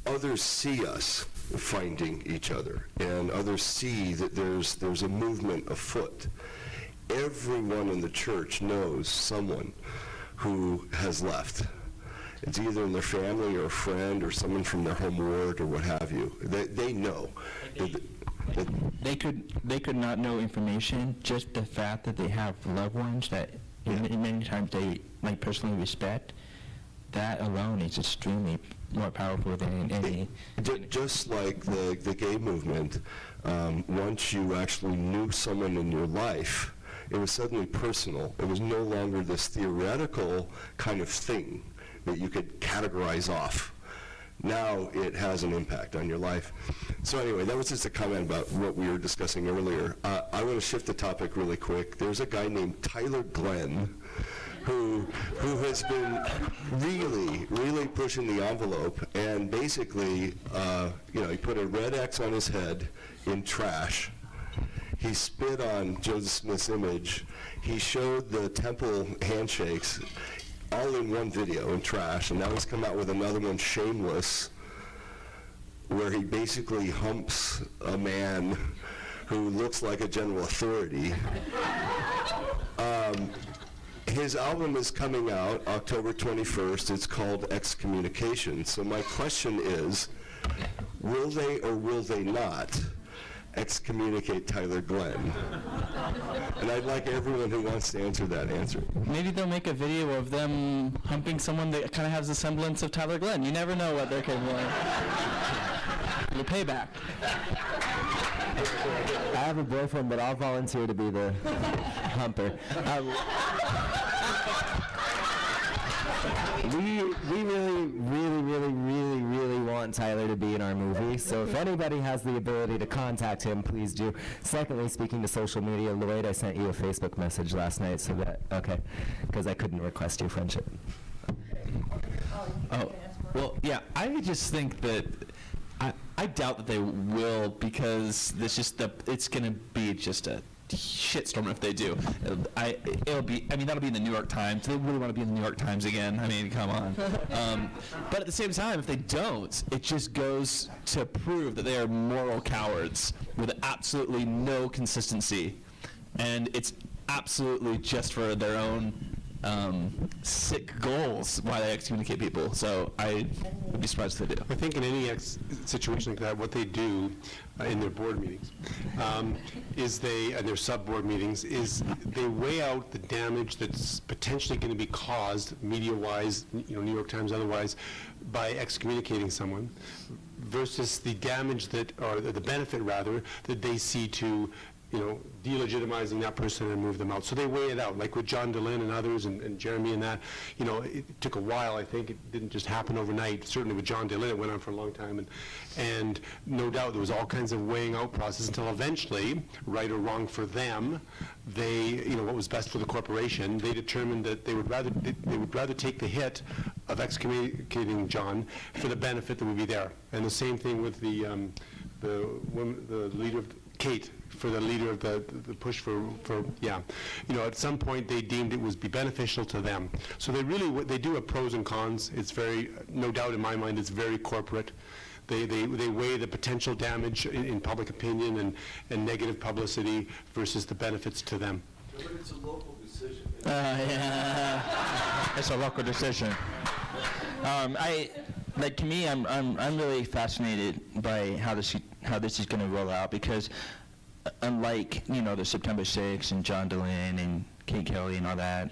Others see us finding each other, and others see that there's a movement afoot. Everyone in the church knows someone who has left. It's either in their family or a friend or someone from their home ward or what have you. They know. They could not know information, just the fact that they have loved ones that many times they like personally respect. That alone is extremely more powerful than any. Just like the gay movement, once you actually knew someone in your life, it was suddenly personal. It was no longer this theoretical kind of thing that you could categorize off. Now it has an impact on your life. So anyway, that was just a comment about what we were discussing earlier. I want to shift the topic really quick. There's a guy named Tyler Glenn who has been really pushing the envelope, and basically, he put a red X on his head in trash. He spit on Joseph Smith's image. He showed the temple handshakes all in one video in trash, and now he's come out with another one, Shameless, where he basically humps a man who looks like a general authority. His album is coming out October 21st. It's called Excommunication. So my question is, will they or will they not excommunicate Tyler Glenn? And I'd like everyone who wants to answer that answer. Maybe they'll make a video of them humping someone that kind of has the semblance of Tyler Glenn. You never know what they're capable of. The payback. I have a boyfriend, but I'll volunteer to be the humper. We really want Tyler to be in our movie, so if anybody has the ability to contact him, please do. Secondly, speaking to social media, Lloyd, I sent you a Facebook message last night, so that, okay, because I couldn't request your friendship. Oh, well, yeah, I just think that I doubt that they will, because it's going to be just a shitstorm if they do. That'll be in the New York Times. They really want to be in the New York Times again. I mean, come on. But at the same time, if they don't, it just goes to prove that they are moral cowards with absolutely no consistency, and it's absolutely just for their own sick goals why they excommunicate people. So I would be surprised if they do. I think in any situation like that, what they do in their board meetings and their sub-board meetings, is they weigh out the damage that's potentially going to be caused, media-wise, New York Times otherwise, by excommunicating someone, versus the damage or the benefit rather, that they see to delegitimizing that person and move them out. So they weigh it out, like with John DeLynn and others and Jeremy and that. It took a while. I think it didn't just happen overnight. Certainly with John DeLynn, it went on for a long time. And no doubt there was all kinds of weighing out process until eventually, right or wrong for them, they, what was best for the corporation, they determined that they would rather take the hit of excommunicating John for the benefit that would be there. And the same thing with the leader of Kate, for the leader of the push for at some point they deemed it would be beneficial to them. So they do have pros and cons. It's very, no doubt in my mind, it's very corporate. They weigh the potential damage in public opinion and negative publicity versus the benefits to them. But it's a local decision. It's a local decision. To me, I'm really fascinated by how this is going to roll out, because unlike the September 6th and John DeLynn and Kate Kelly and all that,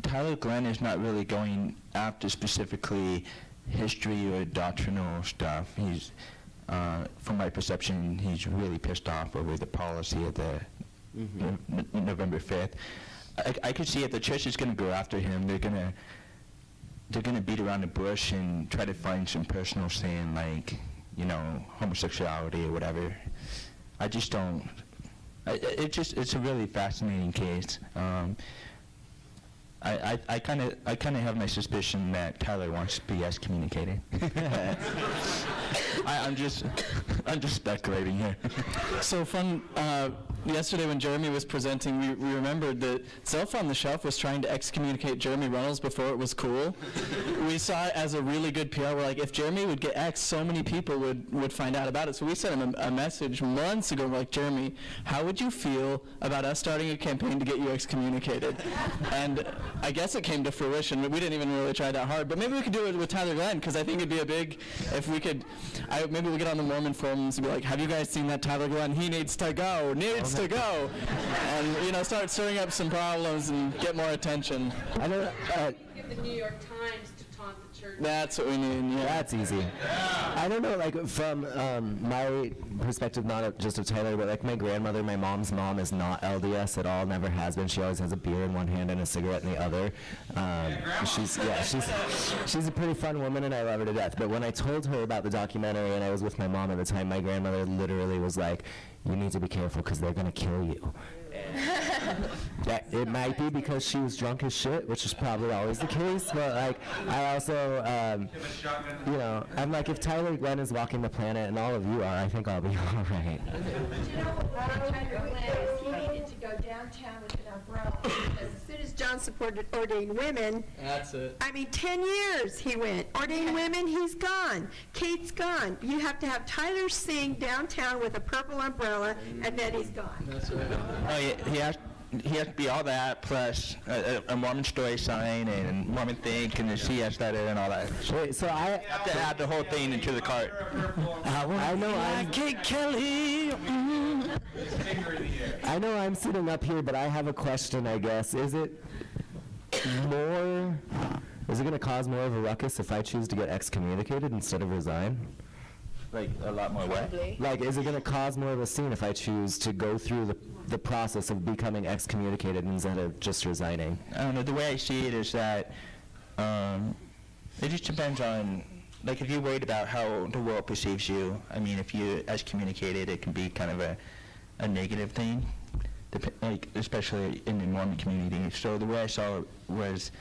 Tyler Glenn is not really going after specifically history or doctrinal stuff. He's, from my perception, he's really pissed off over the policy of the November 5th. I could see if the church is going to go after him, they're going to beat around the bush and try to find some personal sin, like, homosexuality or whatever. I just don't. It's a really fascinating case. I kind of have my suspicion that Tyler wants to be excommunicated. I'm just speculating here. So fun. Yesterday when Jeremy was presenting, we remembered that Self on the Shelf was trying to excommunicate Jeremy Reynolds before it was cool. We saw it as a really good PR. We're like, if Jeremy would get X, so many people would find out about it. So we sent him a message months ago. We're like, Jeremy, how would you feel about us starting a campaign to get you excommunicated? And I guess it came to fruition. We didn't even really try that hard. But maybe we could do it with Tyler Glenn, because I think it'd be a big, if we could, maybe we'll get on the Mormon forums and be like, have you guys seen that Tyler Glenn? He needs to go. To go, and start stirring up some problems and get more attention. Get the New York Times to taunt the church. That's what we need. Yeah, that's easy. I don't know, from my perspective, not just of Tyler, but my grandmother, my mom's mom, is not LDS at all. Never has been. She always has a beer in one hand and a cigarette in the other. She's a pretty fun woman, and I love her to death. But when I told her about the documentary, and I was with my mom at the time, my grandmother literally was like, "You need to be careful because they're going to kill you." It might be because she was drunk as shit, which is probably always the case, but I also, I'm like, if Tyler Glenn is walking the planet and all of you are, I think I'll be all right. But you know what Tyler Glenn is? He needed to go downtown with an umbrella, because as soon as John supported ordained women, that's it. 10 years he went. Ordained women, he's gone. Kate's gone. You have to have Tyler sing downtown with a purple umbrella, and then he's gone. That's right. Oh, yeah, he has to be all that, plus a Mormon story sign and Mormon thing, and the CS letter and all that. Wait, so I have to add the whole thing into the cart. I know I'm Kate Kelly. I know I'm sitting up here, but I have a question, I guess. Is it going to cause more of a ruckus if I choose to get excommunicated instead of resign? Like a lot more what? Is it going to cause more of a scene if I choose to go through the process of becoming excommunicated instead of just resigning? I don't know. The way I see it is that it just depends on, if you're worried about how the world perceives you. I mean, if you're excommunicated, it can be kind of a negative thing, especially in the Mormon community. So the way I saw it was,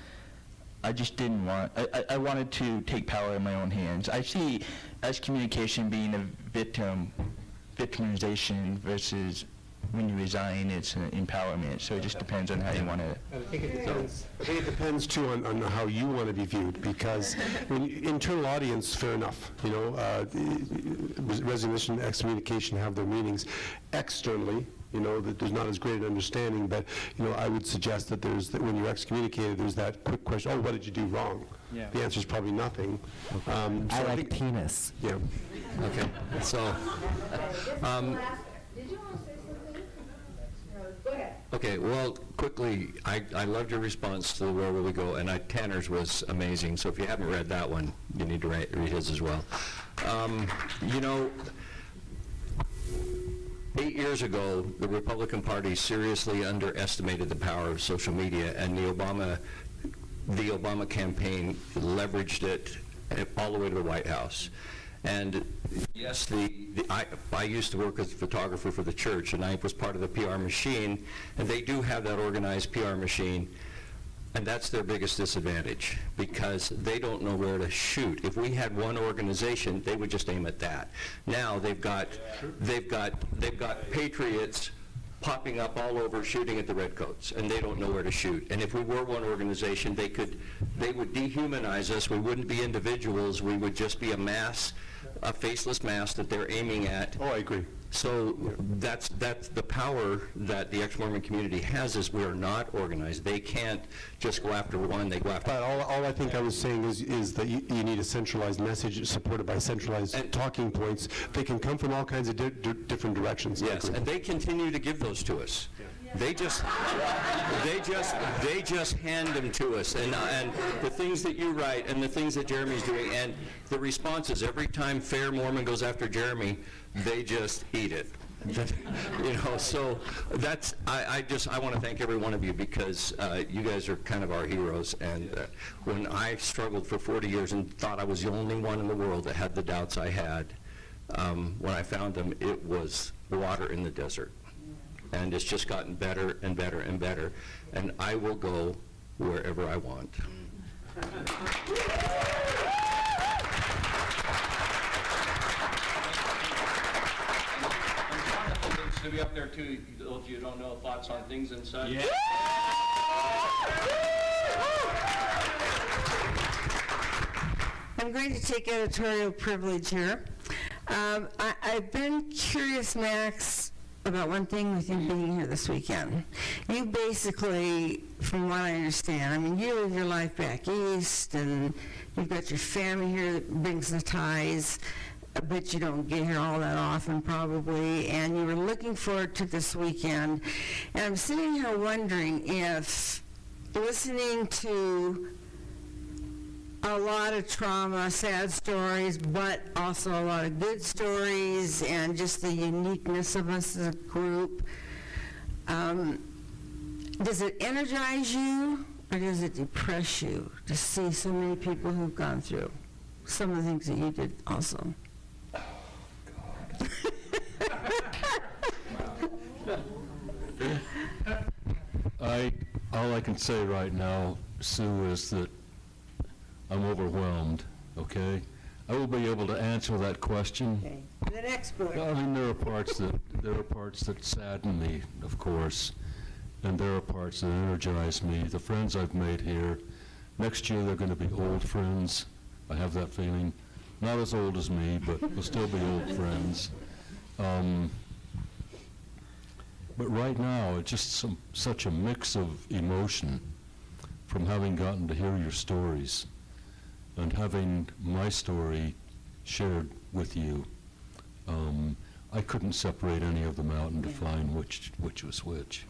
I just didn't want, I wanted to take power in my own hands. I see excommunication being a victimization versus when you resign, it's an empowerment. So it just depends on how you want to. I think it depends too on how you want to be viewed, because internal audience, fair enough. Resignation, excommunication have their meanings. Externally, that there's not as great an understanding, but, I would suggest that that when you're excommunicated, there's that quick question, oh, what did you do wrong? Yeah. The answer is probably nothing. I like penis. Yeah. Okay, so, Did you want to say something? Go ahead. okay, well, quickly, I loved your response to the Where Will We Go, and Tanner's was amazing, so if you haven't read that one, you need to read his as well. 8 years ago, the Republican Party seriously underestimated the power of social media, and the Obama campaign leveraged it all the way to the White House. And yes, I used to work as a photographer for the church, and I was part of the PR machine, and they do have that organized PR machine, and that's their biggest disadvantage, because they don't know where to shoot. If we had one organization, they would just aim at that. Now they've got patriots popping up all over shooting at the redcoats, and they don't know where to shoot. And if we were one organization, they would dehumanize us. We wouldn't be individuals. We would just be a mass, a faceless mass that they're aiming at. Oh, I agree. So that's the power that the ex-Mormon community has, is we are not organized. They can't just go after one, they go after... But all I think I was saying is that you need a centralized message supported by centralized talking points. They can come from all kinds of different directions. Yes, and they continue to give those to us. They just hand them to us, and the things that you write and the things that Jeremy's doing, and the responses every time Fair Mormon goes after Jeremy, they just eat it. So that's I want to thank every one of you, because you guys are kind of our heroes. And when I struggled for 40 years and thought I was the only one in the world that had the doubts I had, when I found them, it was water in the desert. And it's just gotten better and better and better. And I will go wherever I want. To be up there too, those of you who don't know, thoughts on things and such. Yeah. I'm going to take editorial privilege here. I've been curious, Max, about one thing with you being here this weekend. You basically, from what I understand, you live your life back east, and you've got your family here that brings the ties, but you don't get here all that often probably, and you were looking forward to this weekend. And I'm sitting here wondering if listening to a lot of trauma, sad stories, but also a lot of good stories, and just the uniqueness of us as a group, does it energize you, or does it depress you to see so many people who've gone through some of the things that you did also? All I can say right now, Sue, is that I'm overwhelmed, okay? I will be able to answer that question. Okay. The next book. I mean, there are parts that sadden me, of course, and there are parts that energize me. The friends I've made here, next year they're going to be old friends. I have that feeling. Not as old as me, but we'll still be old friends. But right now, it's just such a mix of emotion from having gotten to hear your stories and having my story shared with you. I couldn't separate any of them out and define which was which.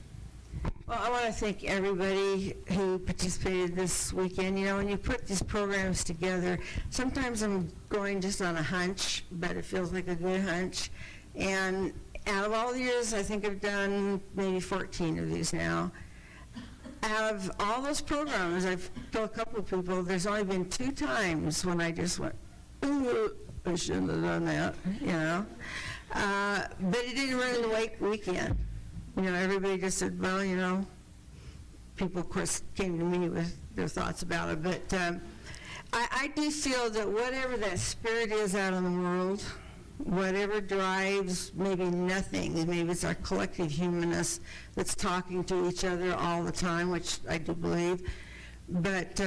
Well, I want to thank everybody who participated this weekend. When you put these programs together, sometimes I'm going just on a hunch, but it feels like a good hunch. And out of all the years, I think I've done maybe 14 of these now. Out of all those programs, I've told a couple of people, there's only been 2 times when I just went, ooh, I shouldn't have done that, But it didn't ruin the weekend. Everybody just said, well, people, of course, came to me with their thoughts about it. But I do feel that whatever that spirit is out in the world, whatever drives maybe nothing, maybe it's our collective humanness that's talking to each other all the time, which I do believe. But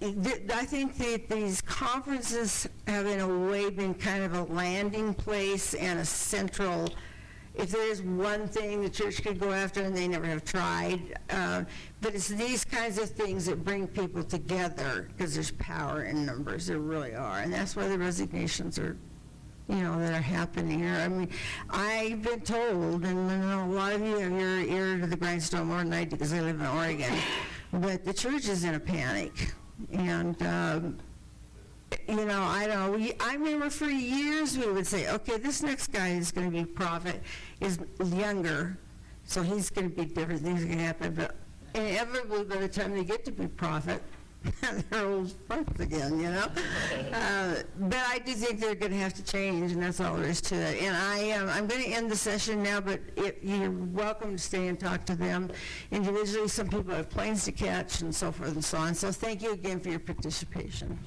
I think that these conferences have in a way been kind of a landing place and a central, if there is one thing the church could go after and they never have tried, but it's these kinds of things that bring people together because there's power in numbers, there really are, and that's why the resignations are, that are happening here. I mean, I've been told, and I know a lot of you have your ear to the grindstone more than I do because I live in Oregon, but the church is in a panic. And, I don't know, I remember for years we would say, okay, this next guy is going to be prophet, is younger, so he's going to be different, things are going to happen, but inevitably by the time they get to be prophet, they're old farts again, but I do think they're going to have to change, and that's all there is to it. And I'm going to end the session now, but you're welcome to stay and talk to them individually. Some people have planes to catch and so forth and so on. So thank you again for your participation.